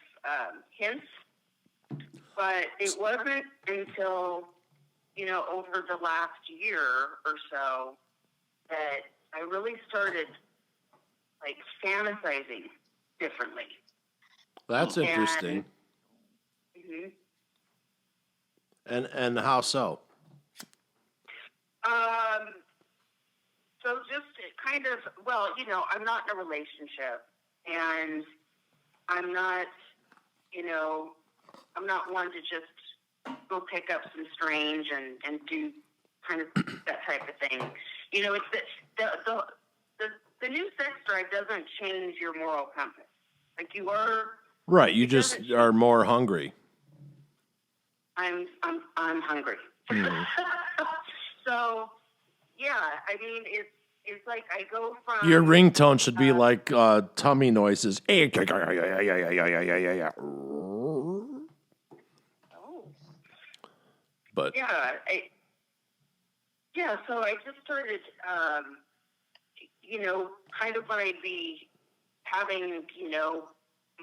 hints. But it wasn't until, you know, over the last year or so that I really started like fantasizing differently. That's interesting. And how so? So just kind of, well, you know, I'm not in a relationship, and I'm not, you know, I'm not one to just go pick up some strange and do kind of that type of thing. You know, it's the new sex drive doesn't change your moral compass. Like you are Right, you just are more hungry. I'm hungry. Mm-hmm. So, yeah, I mean, it's like I go from... Your ringtone should be like tummy noises. Oh. But Yeah, so I just started, you know, kind of when I'd be having, you know,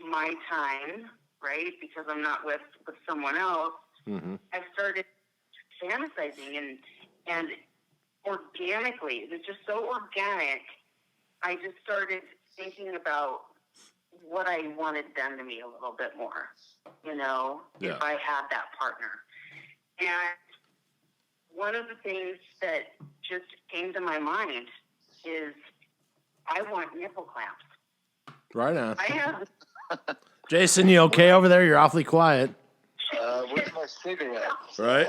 my time, right, because I'm not with someone else, mm-hmm. I started fantasizing and organically. It was just so organic. I just started thinking about what I wanted done to me a little bit more, if I had that partner. And one of the things that just came to my mind is I want nipple clamps. Right on. I have. Jason, you okay over there? You're awfully quiet. Where's my cigarette? Right.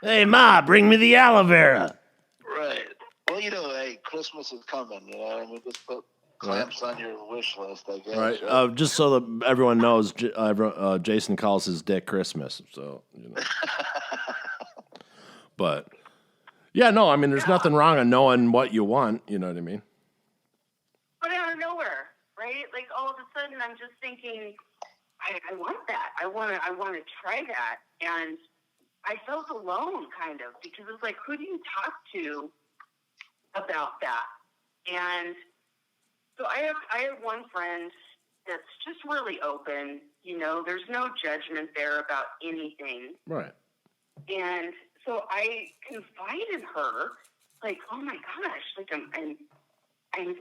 Hey, Ma, bring me the aloe vera. Right. Well, hey, Christmas is coming. I mean, just put clamps on your wish list, I guess. Right. Just so that everyone knows, Jason calls his dick Christmas. So, But, yeah, no, I mean, there's nothing wrong on knowing what you want. You know what I mean? But out of nowhere, right? Like all of a sudden, I'm just thinking, I want that. I want to try that. And I felt alone, kind of, because it's like, who do you talk to about that? And so I have one friend that's just really open. There's no judgment there about anything. Right. And so I confided her, like, oh my gosh, like I'm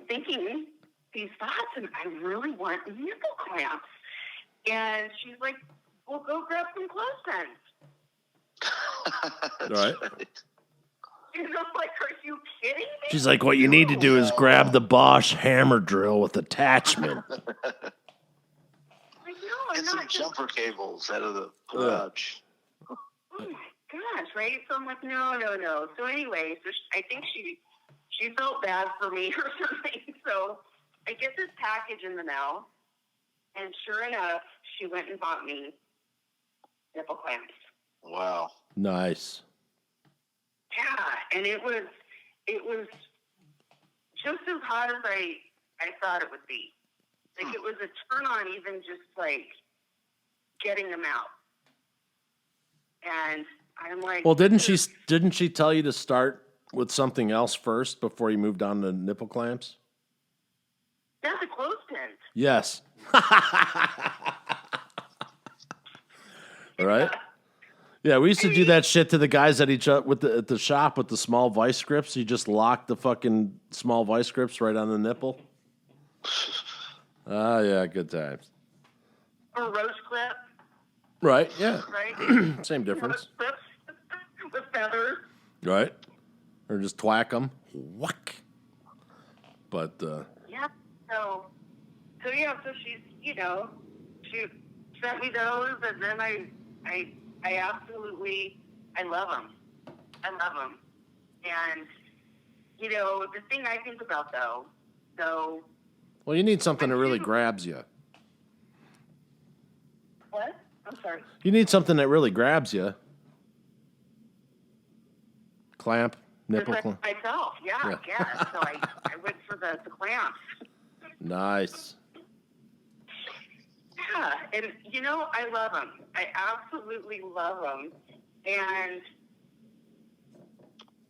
thinking these thoughts, and I really want nipple clamps. And she's like, well, go grab some clothespins. Right. And I'm like, are you kidding me? She's like, what you need to do is grab the Bosch hammer drill with attachment. Like, no, I'm Get some not. jumper cables out of the garage. Oh my gosh, right? So I'm like, no. So anyway, I think she felt bad for me or something. So I get this package in the mail, and sure enough, she went and bought me nipple clamps. Wow. Nice. Yeah, and it was just as hot as I thought it would be. Like, it was a turn on, even just like getting them out. And I'm like, Well, didn't she tell you to start with something else first before you moved on to nipple clamps? that's a clothespin. Yes. Right? Yeah, we used to do that shit to the guys at at the shop with the small vice grips. You just lock the fucking small vice grips right on the nipple. Ah, yeah, good times. Or rose clip, Right, yeah. right? Same difference. Clips with feathers. Right? Or just twack them. Whack. But, Yeah. So she's, she sent me those, and then I absolutely, I love them. And, the thing I think about, though, well, you need something that really grabs you. what? I'm sorry. You need something that really grabs you. Clamp, nipple Just clamp. like myself, yeah, I guess. So I went for the clamps. Nice. Yeah, and I love them. I absolutely love them.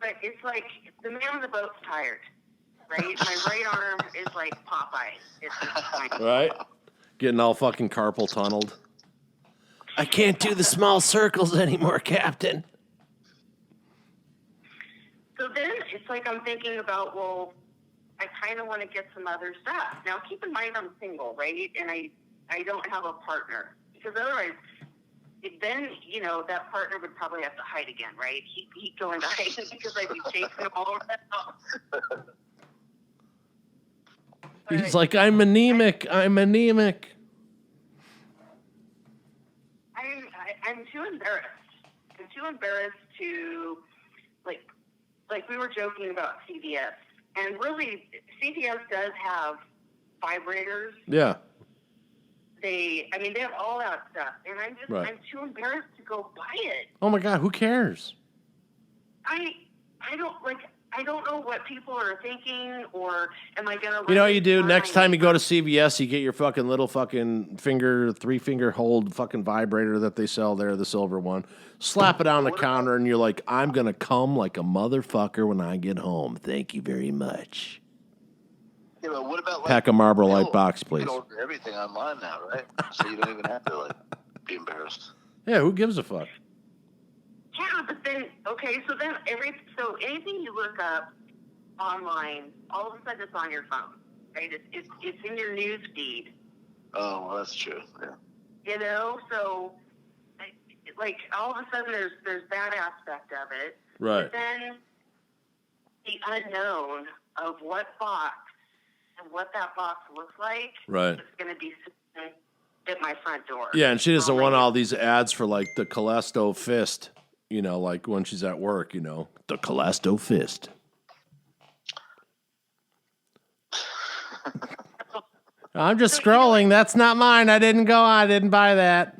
But it's like the man on the boat's tired, right? My right arm is like Popeye. It's just like, Right? Getting all fucking carpal tunneled. I can't do the small circles anymore, Captain. so then it's like I'm thinking about, well, I kind of want to get some other stuff. Now, keep in mind I'm single, right? And I don't have a partner. Because otherwise, then, that partner would probably have to hide again, right? He'd go into hiding because I'd be chasing him all over the house. He's like, I'm anemic. I'm too embarrassed. I'm too embarrassed to, like we were joking about CVS. And really, CVS does have vibrators. Yeah. They have all that stuff. And Right. I'm too embarrassed to go buy it. Oh my God, who cares? I don't know what people are thinking, or am I gonna? You know what you do? Next time you go to CVS, you get your fucking little fucking three-finger hold fucking vibrator that they sell there, the silver one. Slap it on the counter, and you're like, I'm going to come like a motherfucker when I get home. Thank you very much. Yeah, but what about Pack a Marlboro Light box, please. You can order everything online now, right? So you don't even have to be embarrassed. Yeah, who gives a fuck? Yeah, but then so anything you look up online, all of a sudden it's on your phone, right? It's in your news feed. Oh, well, that's true. Yeah. So like all of a sudden there's that aspect of it. Right. But then the unknown of what box and what that box looks like Right. is going to be sitting at my front door. Yeah, and she doesn't Oh, want my all these ads for like the Calesto fist, like when she's at work, the Calesto fist. I'm just scrolling. That's not mine. I didn't buy that.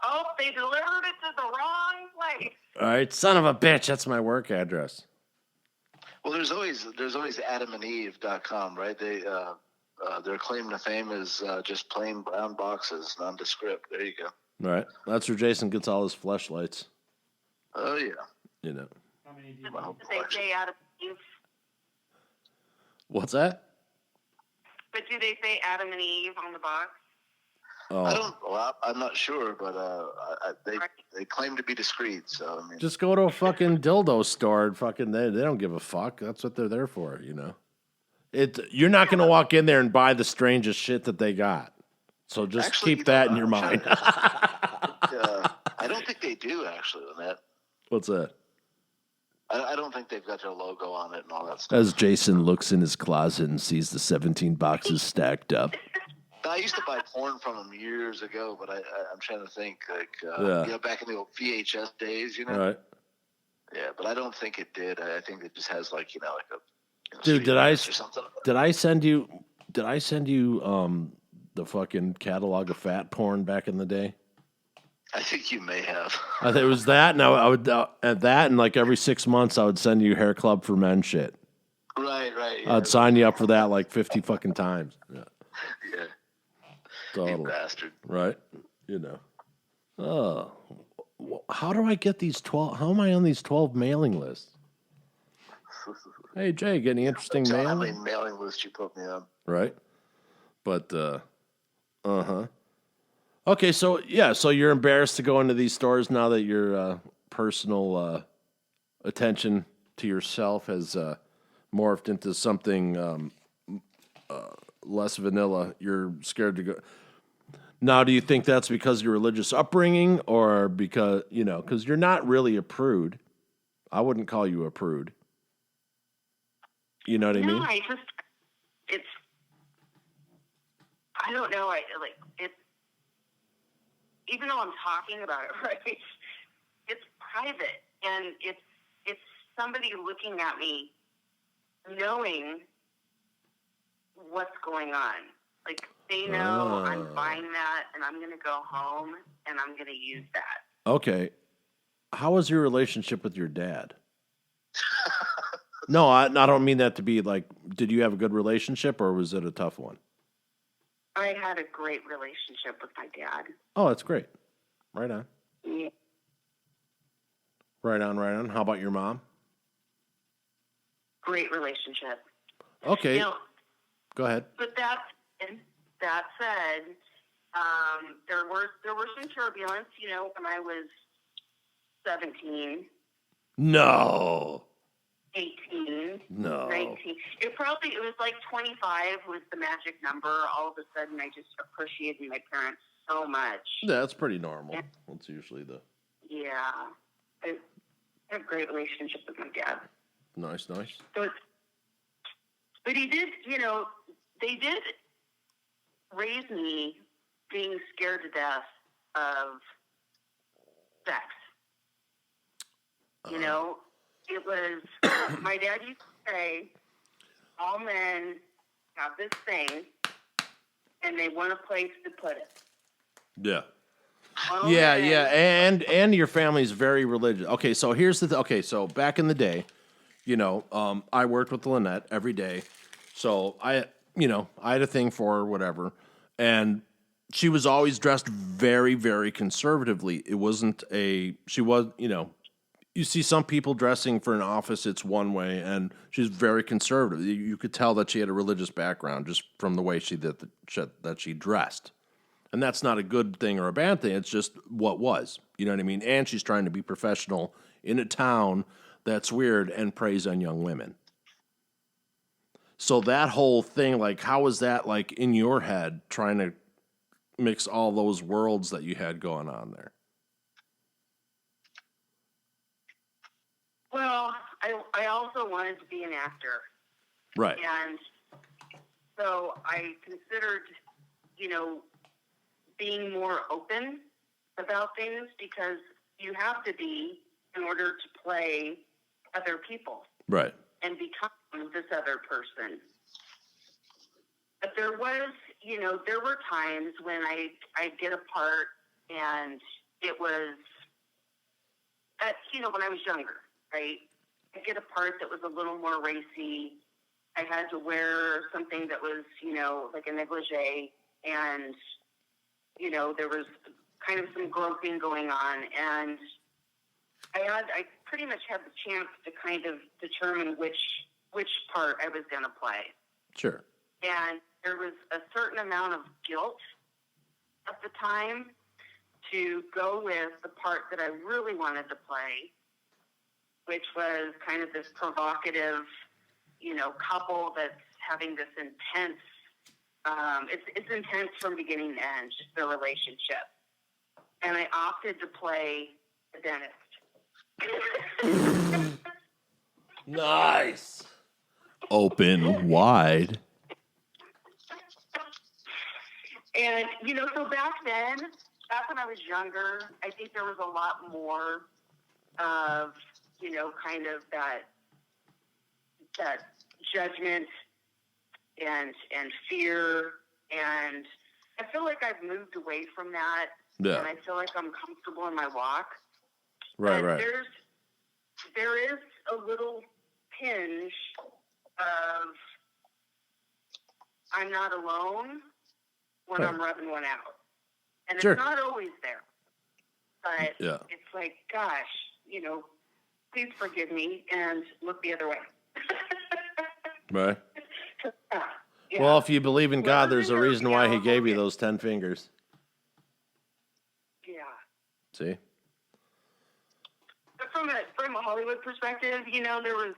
Oh, they delivered it to the wrong place. All right, son of a bitch. That's my work address. Well, there's always adamandeve.com, right? Their claim to fame is just plain brown boxes, nondescript. There you go. All right, that's where Jason gets all his fleshlights. Oh yeah. How many do you Well, Did they say Adam and Eve? What's that? But do they say Adam and Eve on the box? Oh, I'm not sure, but they claim to be discreet. So I mean, just go to a fucking dildo store and fucking they don't give a fuck. That's what they're there for, You're not going to walk in there and buy the strangest shit that they got. So just actually, keep that in your mind. I don't think they do actually, LaNette. What's that? I don't think they've got their logo on it and all that stuff. As Jason looks in his closet and sees the 17 boxes stacked up. I used to buy porn from them years ago, but I'm trying to think, back in the old VHS days, Right. Yeah, but I don't think it did. I think it just has like a Dude, or something. did I send you the fucking catalog of fat porn back in the day? I think you may have. I think it was that, and I would at that, and like every 6 months, I would send you Hair Club for Men shit. Right. Yeah. I'd sign you up for that like 50 fucking times. Yeah. Yeah. Totally. You bastard. Right? Oh. How do I get these 12? How am I on these 12 mailing lists? Hey, Jay, get any interesting Tell mail? how many mailing lists you put me on. Right? But, Okay, so you're embarrassed to go into these stores now that your personal attention to yourself has morphed into something less vanilla. You're scared to go. Now, do you think that's because of your religious upbringing or because you're not really a prude? I wouldn't call you a prude. You know what I mean? No, I don't know. Even though I'm talking about it, right? It's private, and it's somebody looking at me, knowing what's going on. Like they know I'm buying that, and I'm going to go home, and I'm going to use that. Okay. How was your relationship with your dad? No, I don't mean that to be like, did you have a good relationship or was it a tough one? I had a great relationship with my dad. Oh, that's great. Right on. Yeah. Right on. How about your mom? Great relationship. Okay. Go ahead. But that said, there were some turbulence, when I was 17. No. 18. No. 19. It was like 25 was the magic number. All of a sudden, I just appreciated my parents so much. Yeah, that's pretty normal. That's usually the... Yeah. I had a great relationship with my dad. Nice. So but he did, they did raise me being scared to death of sex. It was, my dad used to say, all men have this thing, and they want a place to put it. Yeah. All Yeah, men- and your family's very religious. Okay, so here's the okay, so back in the day, I worked with LaNette every day. So I had a thing for her, whatever. And she was always dressed very, very conservatively. It wasn't she was, you see some people dressing for an office, it's one way, and she's very conservative. You could tell that she had a religious background just from the way that she dressed. And that's not a good thing or a bad thing. It's just what was. You know what I mean? And she's trying to be professional in a town that's weird and preys on young women. So that whole thing, like, how was that, like, in your head, trying to mix all those worlds that you had going on there? Well, I also wanted to be an actor. Right. And so I considered, being more open about things, because you have to be in order to play other people. Right. And become this other person. But there was, there were times when I'd get a part and it was, when I was younger, right? I'd get a part that was a little more racy. I had to wear something that was, like a negligee, and, there was kind of some groping going on, and I pretty much had the chance to kind of determine which part I was going to play. Sure. And there was a certain amount of guilt at the time to go with the part that I really wanted to play, which was kind of this provocative, couple that's having this intense, it's intense from beginning to end, just their relationship. And I opted to play the dentist. Nice. Open wide. And, so back when I was younger, I think there was a lot more of, kind of that judgment and fear. And I feel like I've moved away from that. Yeah. And I feel like I'm comfortable in my walk. Right, but right. There is a little tinge of I'm not alone when I'm rubbing one out. And Sure. It's not always there. But Yeah. It's like, gosh, please forgive me and look the other way. Right. Yeah. Well, if you believe in God, there's a Whatever, reason why he gave you okay. those 10 fingers. Yeah. See? But from a Hollywood perspective, there was,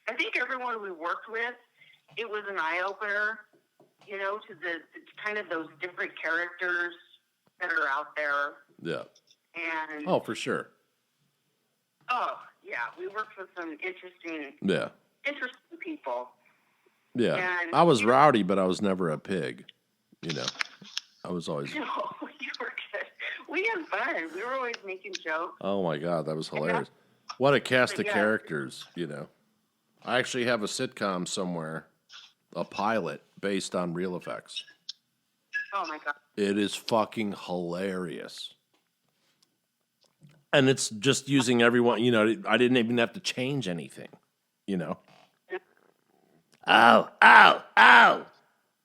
I think everyone we worked with, it was an eye-opener, to the kind of those different characters that are out there. Yeah. And Oh, for sure. oh, yeah, we worked with some interesting people. Yeah. And I was rowdy, but I was never a pig. I was always. No, you were good. We had fun. We were always making jokes. Oh my God, that was hilarious. What a cast of Yeah. characters, I actually have a sitcom somewhere, a pilot based on real effects. Oh my God. It is fucking hilarious. And it's just using everyone, I didn't even have to change anything, Ow, ow, ow.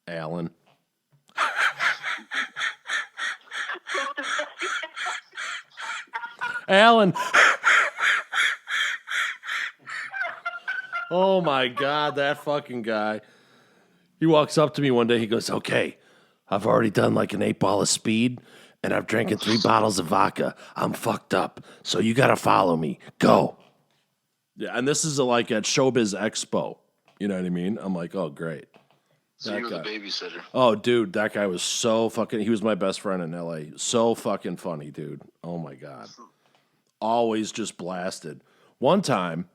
Alan. Alan. Oh my God, that fucking guy. He walks up to me one day, he goes, okay, I've already done like an 8 ball of speed, and I've drank 3 bottles of vodka. I'm fucked up, so you gotta follow me. Go. Yeah, and this is like at Showbiz Expo. You know what I mean? I'm like, oh, great. So That you were the guy. babysitter. Oh, dude, that guy was so fucking... He was my best friend in L.A. So fucking funny, dude. Oh, my God. Always just blasted. One time,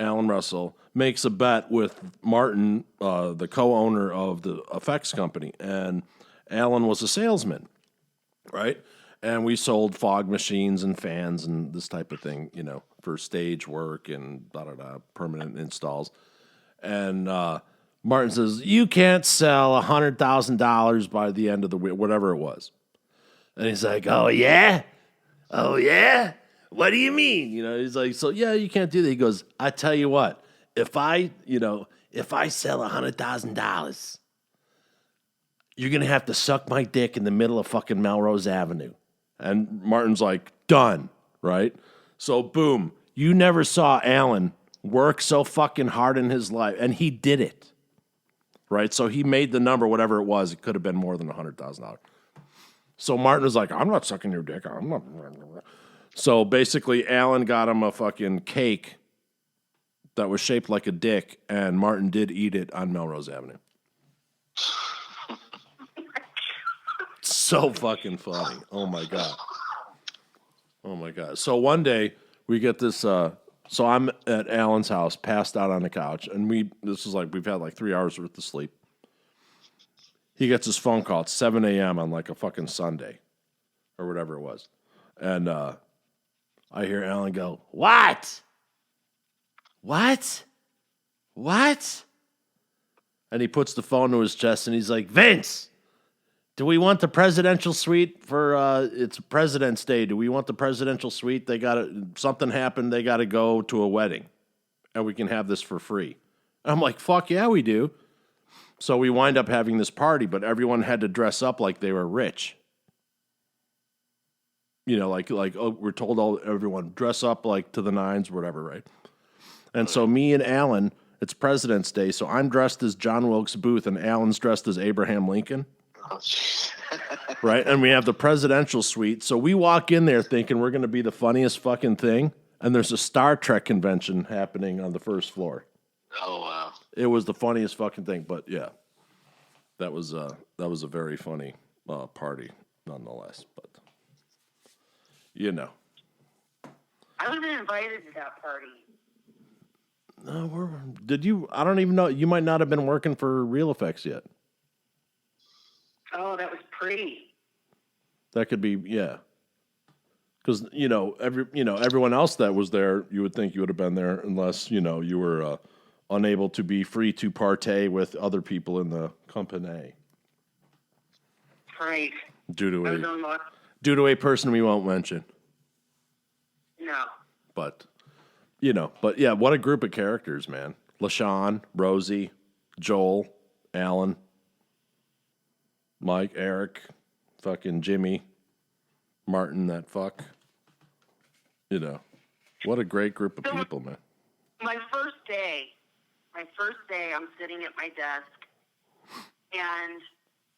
Alan Russell makes a bet with Martin, the co-owner of the effects company, and Alan was a salesman, right? And we sold fog machines and fans and this type of thing, for stage work and permanent installs. And Martin says, you can't sell $100,000 by the end of the week, whatever it was. And he's like, oh, yeah? Oh, yeah? What do you mean? He's like, so, yeah, you can't do that. He goes, I tell you what, if I sell $100,000, you're going to have to suck my dick in the middle of fucking Melrose Avenue. And Martin's like, done, right? So, boom, you never saw Alan work so fucking hard in his life, and he did it. right? So he made the number, whatever it was. It could have been more than $100,000. So Martin was like, I'm not sucking your dick. I'm not. So basically, Alan got him a fucking cake that was shaped like a dick, and Martin did eat it on Melrose Avenue. So fucking funny. Oh my God. Oh my God. So one day we get this, so I'm at Alan's house, passed out on the couch, and this is like, we've had like 3 hours worth of sleep. He gets his phone call at 7 a.m. on like a fucking Sunday or whatever it was. And I hear Alan go, "What? What? What?" And he puts the phone to his chest and he's like, "Vince, do we want the presidential suite for, it's President's Day. Do we want the presidential suite? Something happened. They got to go to a wedding and we can have this for free." And I'm like, "Fuck yeah, we do." So we wind up having this party, but everyone had to dress up like they were rich. You know, like we're told everyone dress up like to the nines, whatever, right? And so me and Alan, it's President's Day, so I'm dressed as John Wilkes Booth and Alan's dressed as Abraham Lincoln. Oh, jeez. Right? And we have the presidential suite. So we walk in there thinking we're going to be the funniest fucking thing, and there's a Star Trek convention happening on the first floor. Oh, wow. It was the funniest fucking thing, but yeah, that was a very funny party nonetheless. But you know, I wasn't invited to that party. no, did you? I don't even know. You might not have been working for Real Effects yet. Oh, that was pretty. That could be, yeah. Because everyone else that was there, you would think you would have been there unless you were unable to be free to partay with other people in the company. Right. Due to I was on luck. due to a person we won't mention. No. But yeah, what a group of characters, man. LaShawn, Rosie, Joel, Alan, Mike, Eric, fucking Jimmy, Martin, that fuck. What a great group of people, man. My first day, I'm sitting at my desk, and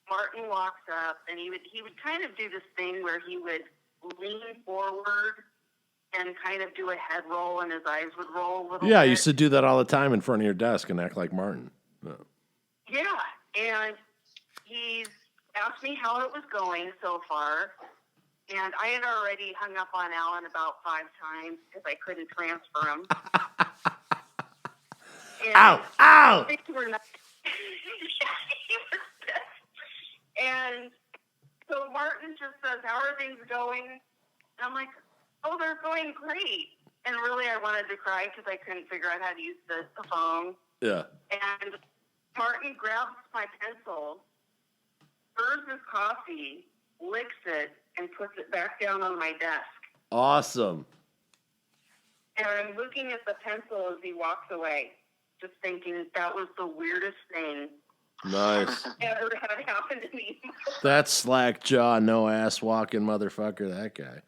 Martin walks up, and he would kind of do this thing where he would lean forward and kind of do a head roll, and his eyes would roll a little bit. Yeah, I used to do that all the time in front of your desk and act like Martin. Yeah, and he's asked me how it was going so far, and I had already hung up on Alan about 5 times because I couldn't transfer him. And Ow! things were not. Yeah, he was pissed. And so Martin just says, "How are things going?" And I'm like, "Oh, they're going great." And really, I wanted to cry because I couldn't figure out how to use the phone. Yeah. And Martin grabs my pencil, stirs his coffee, licks it, and puts it back down on my desk. Awesome. And I'm looking at the pencil as he walks away, just thinking that was the weirdest thing Nice. ever had happened to me. That slack jaw, no ass walking motherfucker, that guy.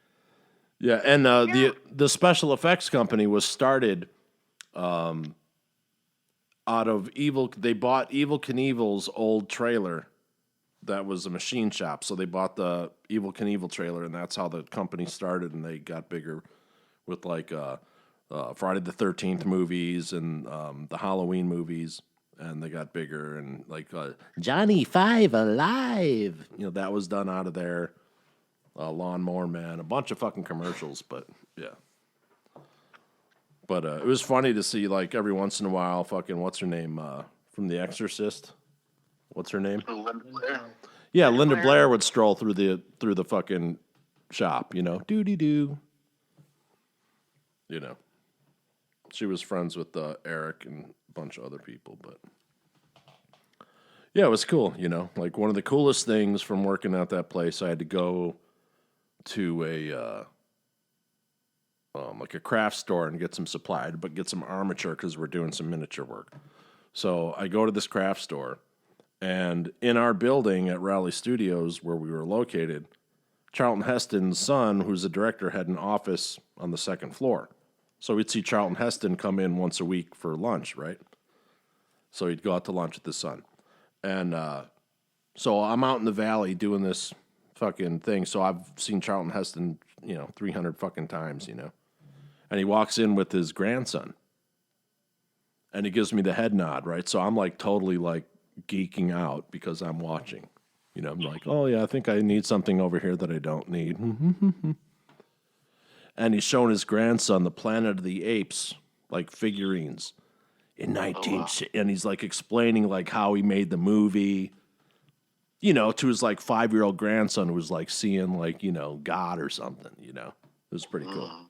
Yeah, and the special effects company was started out of they bought Evel Knievel's old trailer that was a machine shop. So they bought the Evel Knievel trailer, and that's how the company started, and they got bigger with like Friday the 13th movies and the Halloween movies, and they got bigger, and like Johnny Five Alive, that was done out of there. Lawnmower Man, a bunch of fucking commercials, but yeah. But it was funny to see, like, every once in a while, fucking, what's her name, from The Exorcist? What's her name? Linda Blair. Yeah, Linda Blair would stroll through the fucking shop, doo-dee-doo. She was friends with Eric and a bunch of other people, but yeah, it was cool, Like, one of the coolest things from working at that place, I had to go to a like a craft store and get some supply, but get some armature because we're doing some miniature work. So I go to this craft store, and in our building at Raleigh Studios, where we were located, Charlton Heston's son, who's the director, had an office on the second floor. So we'd see Charlton Heston come in once a week for lunch, right? So he'd go out to lunch with his son. And so I'm out in the valley doing this fucking thing. So I've seen Charlton Heston, 300 fucking times, And he walks in with his grandson. And he gives me the head nod, right? So I'm like totally like geeking out because I'm watching. I'm like, oh yeah, I think I need something over here that I don't need. And he's showing his grandson the Planet of the Apes, like figurines in 19... And he's like explaining like how he made the movie, to his like 5-year-old grandson who was like seeing like, God or something, It was pretty cool.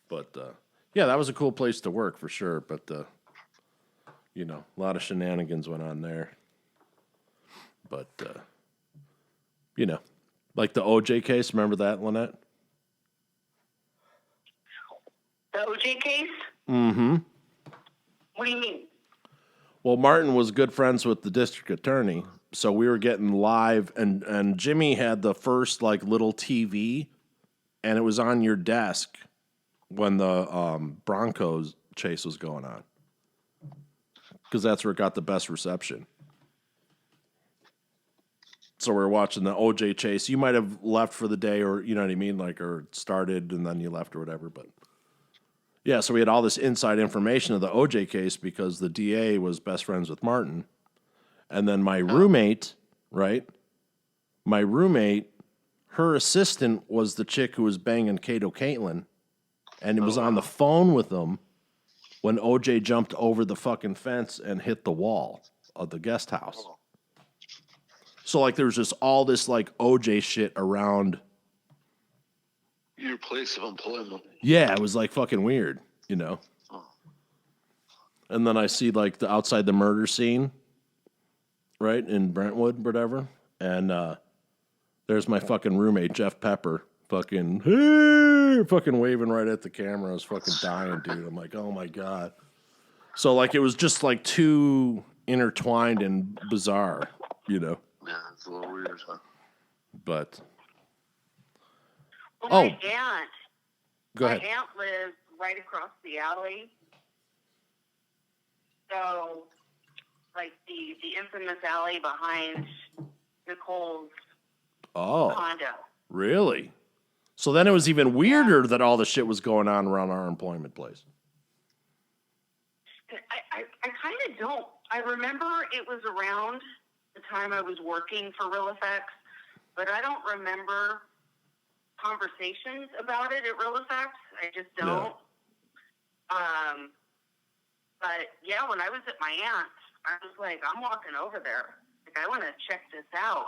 But yeah, that was a cool place to work for sure. But, a lot of shenanigans went on there. But, like the OJ case, remember that, LaNette? The OJ case? Mm-hmm. What do you mean? Well, Martin was good friends with the district attorney, so we were getting live, and Jimmy had the first like little TV, and it was on your desk when the Broncos chase was going on, because that's where it got the best reception. So we were watching the OJ chase. You might have left for the day, or you know what I mean, like, or started and then you left or whatever, but. Yeah, so we had all this inside information of the OJ case because the DA was best friends with Martin. And then my roommate, right? My roommate, her assistant was the chick who was banging Kato Caitlin. And it was on the phone with them when OJ jumped over the fucking fence and hit the wall of the guest house. So, like, there was just all this, like, OJ shit around... Your place of employment. Yeah, it was like fucking weird, And then I see like the outside the murder scene, right, in Brentwood, whatever. And there's my fucking roommate, Jeff Pepper, fucking waving right at the camera. I was fucking dying, dude. I'm like, oh my God. So like it was just like too intertwined and bizarre, Yeah, it's a little weird, huh? But Well, my aunt. Go ahead. My aunt lives right across the alley. So, like the infamous alley behind Nicole's condo. Really? So then it was even weirder that all the shit was going on around our employment place. I kind of don't. I remember it was around the time I was working for Real Effects, but I don't remember conversations about it at Real Effects. I just don't. Yeah. But yeah, when I was at my aunt's, I was like, I'm walking over there. Like, I want to check this out.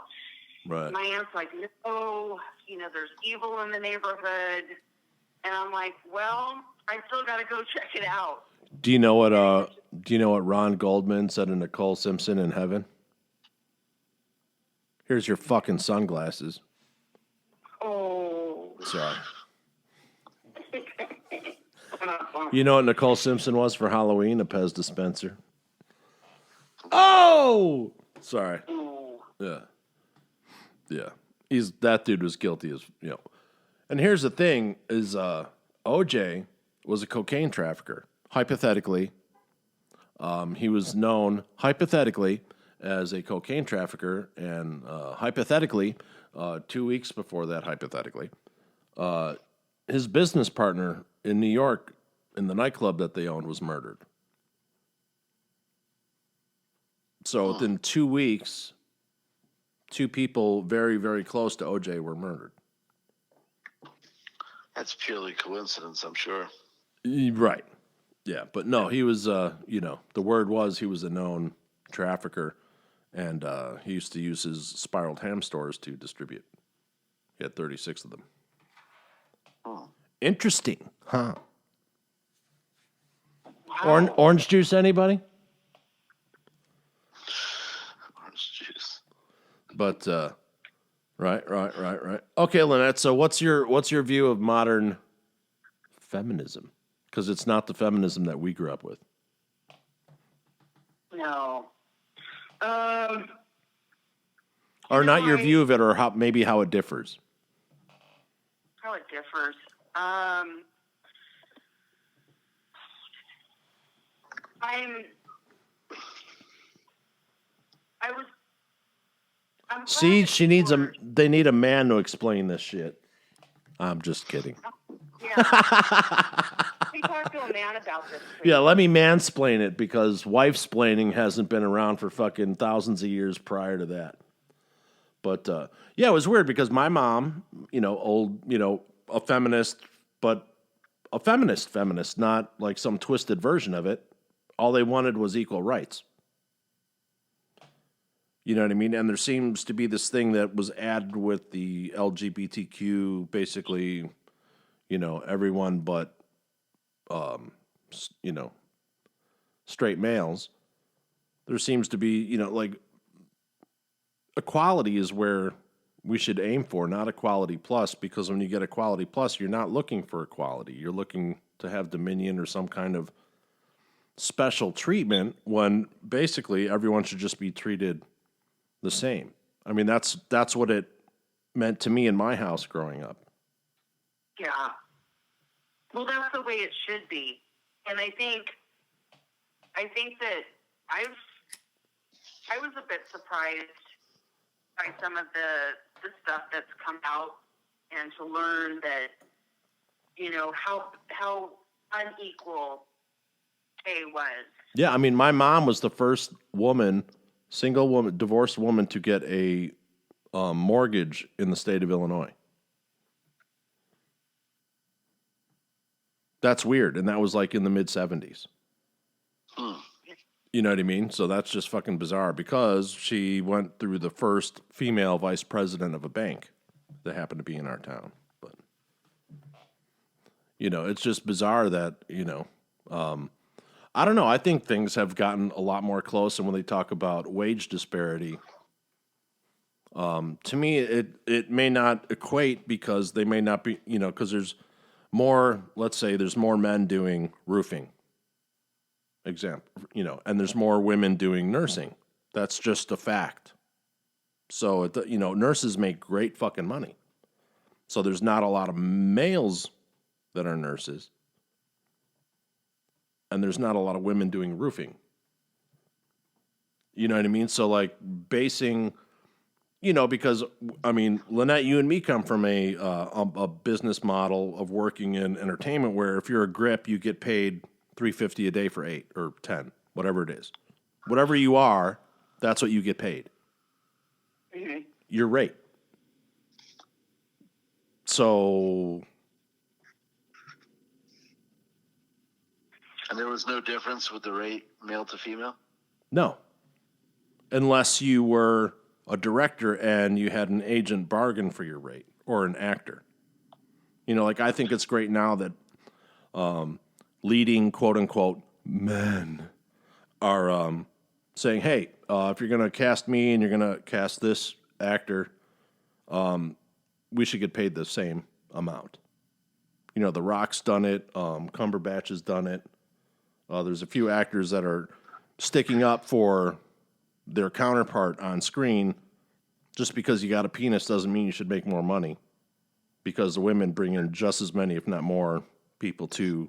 Right. My aunt's like, no, there's evil in the neighborhood. And I'm like, well, I still got to go check it out. Do you know what Ron Goldman said to Nicole Simpson in Heaven? Here's your fucking sunglasses. Oh. Sorry. You know what Nicole Simpson was for Halloween? A Pez dispenser. Oh! Sorry. Yeah. Yeah. That dude was guilty as, And here's the thing is OJ was a cocaine trafficker. Hypothetically, he was known hypothetically as a cocaine trafficker, and hypothetically, 2 weeks before that, hypothetically, his business partner in New York in the nightclub that they owned was murdered. So within 2 weeks, two people very, very close to OJ were murdered. That's purely coincidence, I'm sure. Right. Yeah, but no, he was, the word was he was a known trafficker, and he used to use his spiraled ham stores to distribute. He had 36 of them. Oh. Interesting, huh? Wow. Orange juice, anybody? Orange juice. But right. Okay, LaNette. So what's your view of modern feminism? Because it's not the feminism that we grew up with. No. Or not your view of it, or maybe how it differs. How it differs. I'm glad See, that she needs people are- they need a man to explain this shit. They need a man to explain this shit. I'm just kidding. Yeah. We talked to a man about this. Yeah, let me mansplain it because wife-splaining hasn't been around for fucking thousands of years prior to that. But yeah, it was weird because my mom, a feminist, but a feminist, not like some twisted version of it. All they wanted was equal rights. You know what I mean? And there seems to be this thing that was added with the LGBTQ, basically, everyone but, straight males. There seems to be, like, equality is where we should aim for, not equality plus, because when you get equality plus, you're not looking for equality. You're looking to have dominion or some kind of special treatment when basically everyone should just be treated the same. I mean, that's what it meant to me in my house growing up. Yeah. Well, that's the way it should be. And I think that I was a bit surprised by some of the stuff that's come out, and to learn that, how unequal pay was. Yeah, I mean, my mom was the first single woman, divorced woman to get a mortgage in the state of Illinois. That's weird, and that was like in the mid-'70s. You know what I mean? So that's just fucking bizarre because she went through the first female vice president of a bank that happened to be in our town. But, it's just bizarre that, I don't know. I think things have gotten a lot more close, and when they talk about wage disparity, to me, it may not equate because they may not be, because there's more, let's say there's more men doing roofing, and there's more women doing nursing. That's just a fact. So, nurses make great fucking money. So there's not a lot of males that are nurses. And there's not a lot of women doing roofing. You know what I mean? So, like, basing, because, I mean, LaNette, you and me come from a business model of working in entertainment where if you're a grip, you get paid $350 a day for 8 or 10, whatever it is. Whatever you are, that's what you get paid. Mm-hmm. Your rate. So... And there was no difference with the rate male to female? No. Unless you were a director and you had an agent bargain for your rate, or an actor. Like, I think it's great now that leading quote-unquote men are saying, hey, if you're going to cast me and you're going to cast this actor, we should get paid the same amount. The Rock's done it. Cumberbatch has done it. There's a few actors that are sticking up for their counterpart on screen. Just because you got a penis doesn't mean you should make more money, because the women bring in just as many, if not more, people to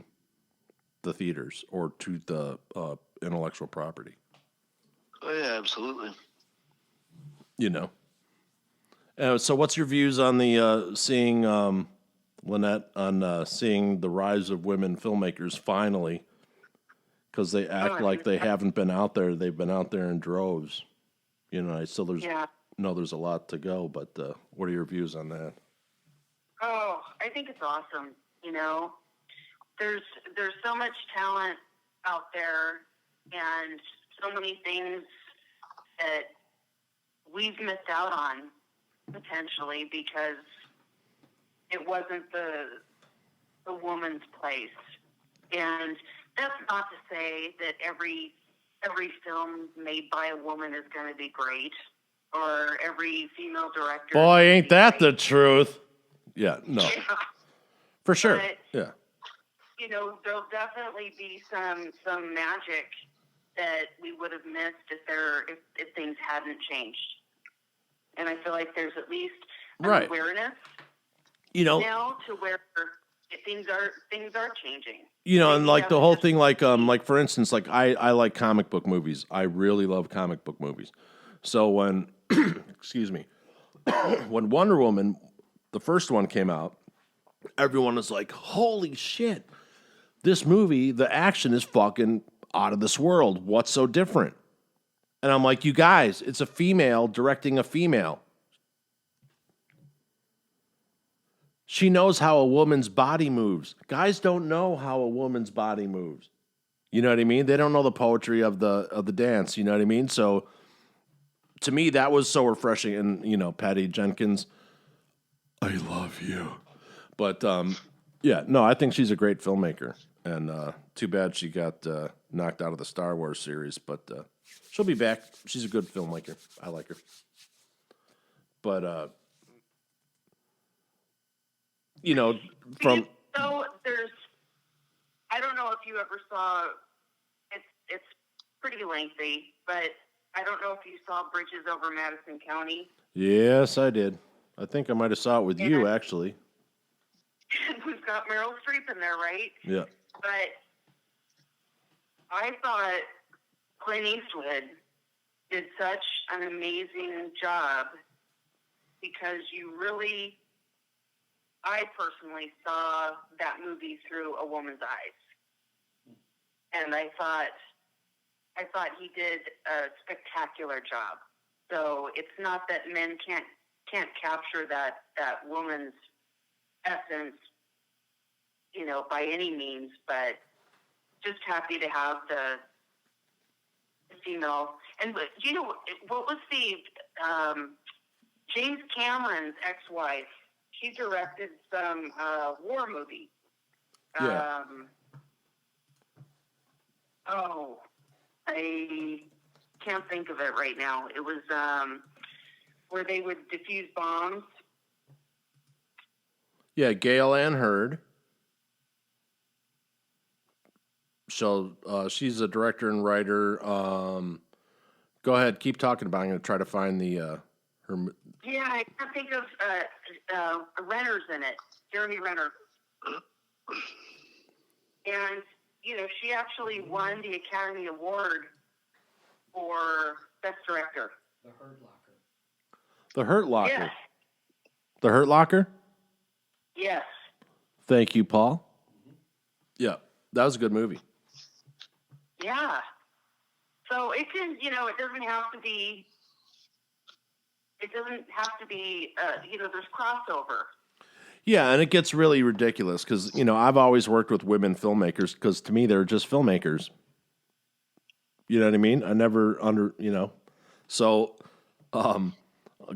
the theaters or to the intellectual property. Oh, yeah, absolutely. So what's your views on the seeing, LaNette, on seeing the rise of women filmmakers finally? Because they act like they haven't been out there. They've been out there in droves. Still there's a lot to go, but what are your views on that? Oh, I think it's awesome. There's so much talent out there, and so many things that we've missed out on potentially because it wasn't the woman's place. And that's not to say that every film made by a woman is going to be great, or every female director. Boy, ain't that the truth? Yeah, no, Yeah. for sure. But, yeah, there'll definitely be some magic that we would have missed if things hadn't changed. And I feel like there's at least an awareness now to where things are changing. And like the whole thing, like for instance, like I like comic book movies. I really love comic book movies. So when, excuse me, when Wonder Woman, the first one came out, everyone was like, holy shit, this movie, the action is fucking out of this world. What's so different? And I'm like, you guys, it's a female directing a female. She knows how a woman's body moves. Guys don't know how a woman's body moves. You know what I mean? They don't know the poetry of the dance. You know what I mean? So to me, that was so refreshing. And, you know, Patty Jenkins, I love you. But, yeah, no, I think she's a great filmmaker. And too bad she got knocked out of the Star Wars series. But she'll be back. She's a good filmmaker. I like her. But, you know, from... So there's... I don't know if you ever saw... It's pretty lengthy, but I don't know if you saw Bridges Over Madison County. Yes, I did. I think I might have saw it with you, actually. We've got Meryl Streep in there, right? Yeah. But I thought Clint Eastwood did such an amazing job because I personally saw that movie through a woman's eyes. And I thought he did a spectacular job. So it's not that men can't capture that woman's essence, you know, by any means, but just happy to have the female. And you know what was James Cameron's ex-wife? She directed some war movie. Yeah. I can't think of it right now. It was where they would defuse bombs. Yeah, Gail Ann Hurd. So she's a director and writer. Go ahead, keep talking about it. I'm going to try to find her. Yeah, I can't think of Renner's in it. Jeremy Renner. And, you know, she actually won the Academy Award for Best Director. The Hurt Locker. The Hurt Locker. Yes. The Hurt Locker? Yes. Thank you, Paul. Mm-hmm. Yeah, that was a good movie. Yeah. So it can, you know, it doesn't have to be, you know, there's crossover. Yeah, and it gets really ridiculous because, you know, I've always worked with women filmmakers because to me they're just filmmakers. You know what I mean? I never So, a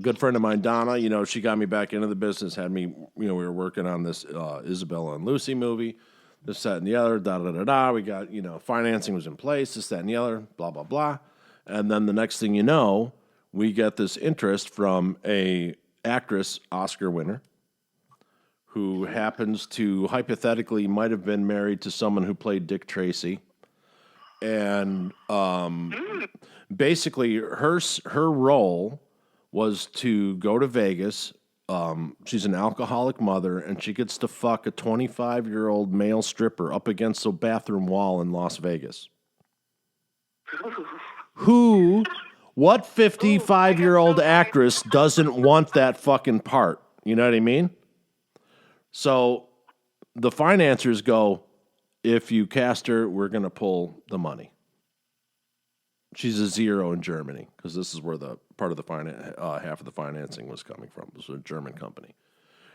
good friend of mine, Donna, you know, she got me back into the business, had me, you know, we were working on this Isabella and Lucy movie, this, that, and the other, da-da-da-da. We got, you know, financing was in place, this, that, and the other, blah, blah, blah. And then the next thing you know, we get this interest from a actress, Oscar winner, who happens to hypothetically might have been married to someone who played Dick Tracy. And basically her role was to go to Vegas. She's an alcoholic mother, and she gets to fuck a 25-year-old male stripper up against a bathroom wall in Las Vegas. What 55-year-old actress doesn't want that fucking part? You know what I mean? So the financiers go, if you cast her, we're going to pull the money. She's a zero in Germany because this is where the part of the half of the financing was coming from. It was a German company.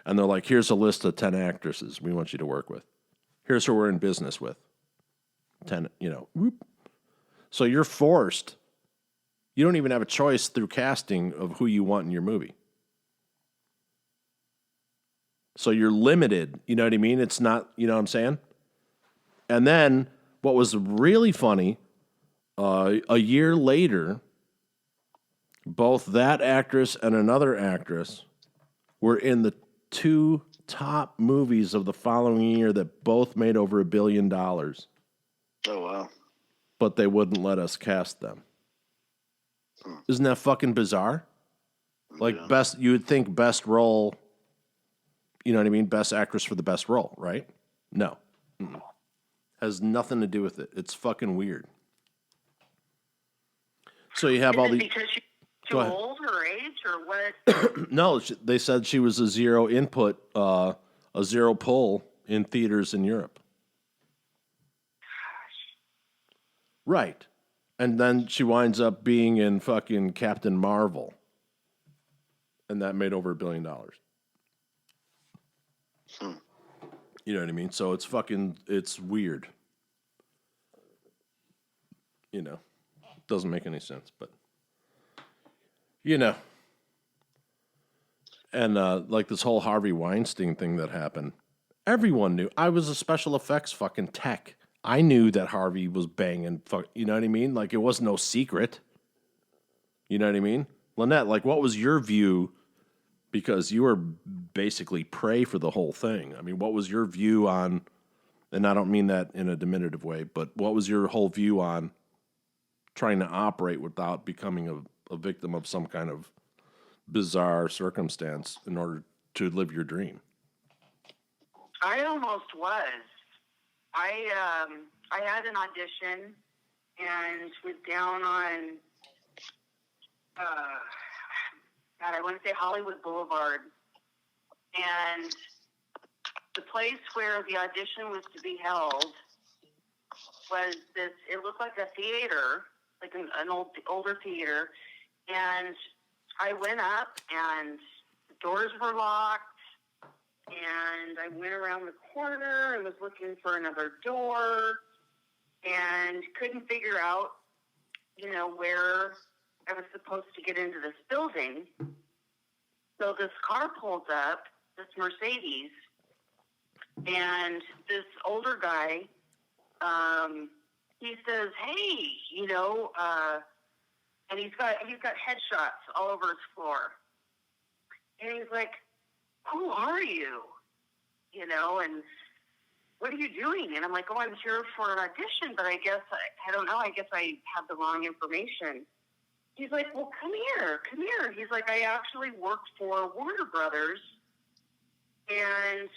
And they're like, here's a list of 10 actresses we want you to work with. Here's who we're in business with. 10, you know. Whoop. So you're forced. You don't even have a choice through casting of who you want in your movie. So you're limited, you know what I mean? It's not, you know what I'm saying? And then what was really funny, a year later, both that actress and another actress were in the two top movies of the following year that both made over $1 billion. Oh, wow. But they wouldn't let us cast them. Isn't that fucking bizarre? Like, Yeah. You would think best role, you know what I mean? Best actress for the best role, right? No. Mm-mm. Has nothing to do with it. It's fucking weird. So you have all these... Because too old, her age, or what? No, they said she was a zero input, a zero pull in theaters in Europe. Right. And then she winds up being in fucking Captain Marvel. And that made over $1 billion. You know what I mean? So it's weird. You know, doesn't make any sense, but, you know. And like this whole Harvey Weinstein thing that happened, everyone knew. I was a special effects fucking tech. I knew that Harvey was banging, you know what I mean? Like, it was no secret. You know what I mean? LaNette, like, what was your view? Because you were basically prey for the whole thing. I mean, what was your view on, and I don't mean that in a diminutive way, but what was your whole view on trying to operate without becoming a victim of some kind of bizarre circumstance in order to live your dream? I almost was. I had an audition and was down on, God, I want to say Hollywood Boulevard. And the place where the audition was to be held was this, it looked like a theater, like an older theater. And I went up and the doors were locked. And I went around the corner and was looking for another door and couldn't figure out, you know, where I was supposed to get into this building. So this car pulls up, this Mercedes, and this older guy, he says, "Hey, you know," and he's got headshots all over his floor. And he's like, "Who are you? You know, and what are you doing?" And I'm like, "Oh, I'm here for an audition, but I guess, I don't know, I guess I have the wrong information." He's like, "Well, come here. He's like, "I actually work for Warner Brothers." And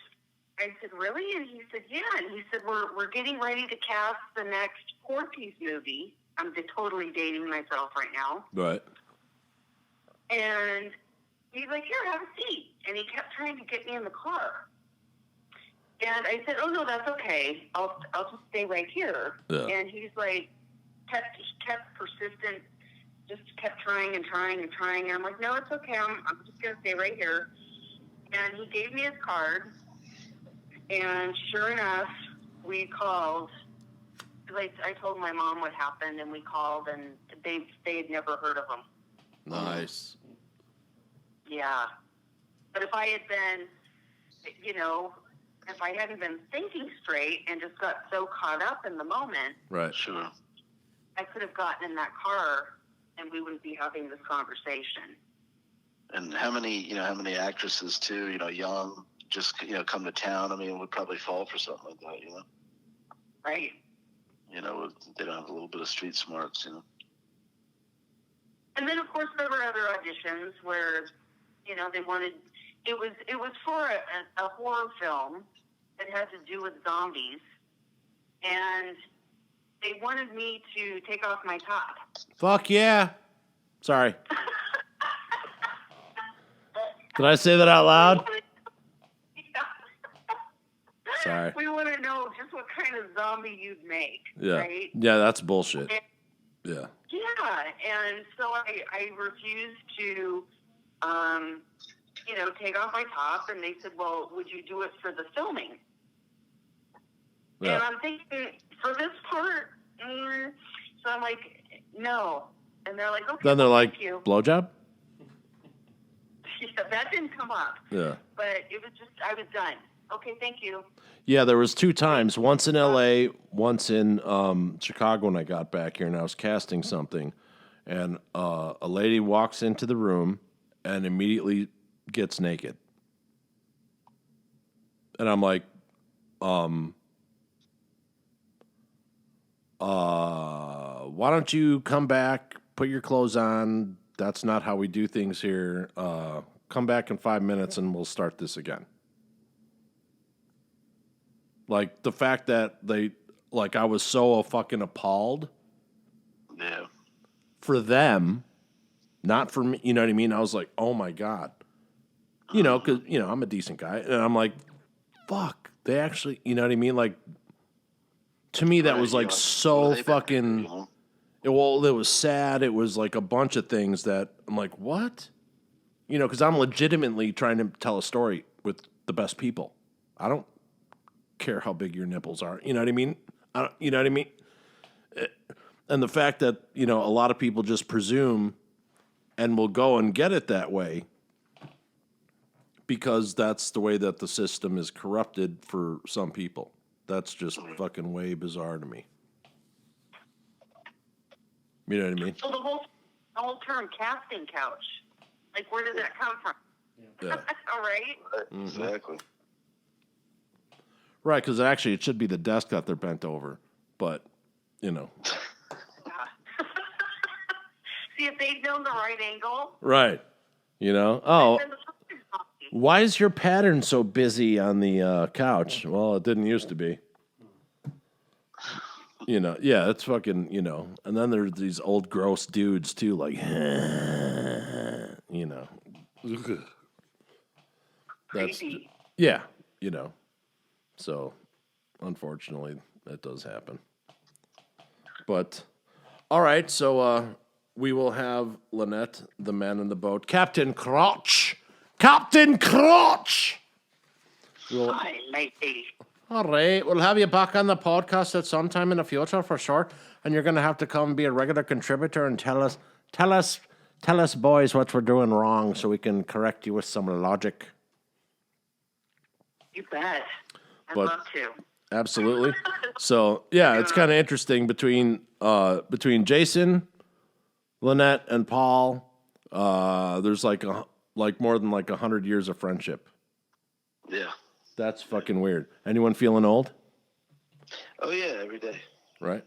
I said, "Really?" And he said, "Yeah." And he said, we're getting ready to cast the next Porky's movie. I'm totally dating myself right now. Right. And he's like, "Here, have a seat." And he kept trying to get me in the car. And I said, "Oh, no, that's okay. I'll just stay right here." Yeah. And he's like, kept persistent, just kept trying and trying and trying. And I'm like, "No, it's okay. I'm just going to stay right here." And he gave me his card. And sure enough, we called. I told my mom what happened, and we called, and they had never heard of him. Nice. Yeah. But if I had been, you know, if I hadn't been thinking straight and just got so caught up in the moment, Right. Sure. I could have gotten in that car and we wouldn't be having this conversation. And how many actresses too, young, just, come to town. I mean, would probably fall for something like that, Right. They don't have a little bit of street smarts, And then, of course, there were other auditions where, they wanted, it was for a horror film that had to do with zombies. And they wanted me to take off my top. Fuck yeah. Sorry. Did I say that out loud? Sorry. We want to know just what kind of zombie you'd make, Yeah. right? Yeah, that's bullshit. Yeah. Yeah, and so I refused to, take off my top, and they said, "Well, would you do it for the filming?" Yeah. And I'm thinking, for this part, so I'm like, "No," and they're like, "Okay." Then they're like, thank you. blowjob? Yeah, that didn't come up. Yeah. But it was just, I was done. Okay, thank you. Yeah, there was 2 times. Once in L.A., once in Chicago when I got back here, and I was casting something. And a lady walks into the room and immediately gets naked. And I'm like, why don't you come back, put your clothes on? That's not how we do things here. Come back in 5 minutes and we'll start this again. Like, the fact that I was so fucking appalled Yeah. for them not for me. You know what I mean? I was like, oh my God. You know, because, you know, I'm a decent guy. And I'm like, fuck. They actually, you know what I mean? Like, to me, that was like so fucking. It was sad. It was like a bunch of things that I'm like, what? You know, because I'm legitimately trying to tell a story with the best people. I don't care how big your nipples are. You know what I mean? You know what I mean? And the fact that, you know, a lot of people just presume and will go and get it that way because that's the way that the system is corrupted for some people. That's just fucking way bizarre to me. You know what I mean? So the whole term casting couch, like where did that come from? Yeah. All right. Exactly. Right, because actually it should be the desk that they're bent over, but, you know. See, if they'd known the right angle. Right. You know? Oh, why is your pattern so busy on the couch? Well, it didn't used to be. You know, yeah, it's fucking, you know. And then there's these old gross dudes, too, like, you know. That's, Creepy. yeah, you know. So, unfortunately, that does happen. But, all right, so we will have LaNette, the man in the boat, Captain Crotch. Captain Crotch! Hi, matey. All right, we'll have you back on the podcast at some time in the future for sure, and you're going to have to come and be a regular contributor and tell us, boys, what we're doing wrong so we can correct you with some logic. You bet. I'd But- love to. Absolutely. So yeah, it's kind of interesting between Jason, LaNette, and Paul. There's like more than 100 years of friendship. Yeah. That's fucking weird. Anyone feeling old? Oh yeah, every day. Right.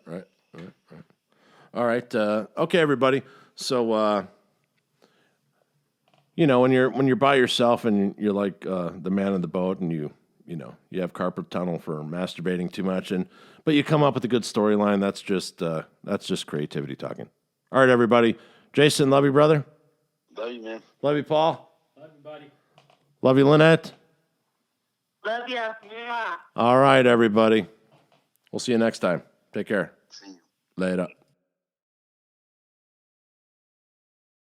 All right. Okay, everybody. So you know, when you're by yourself and you're like the man in the boat, and you have carpal tunnel for masturbating too much, but you come up with a good storyline. That's just creativity talking. All right, everybody. Jason, love you, brother. Love you, man. Love you, Paul. Love you, buddy. Love you, LaNette. Love ya. Mwah. All right, everybody. We'll see you next time. Take care. See you. Later.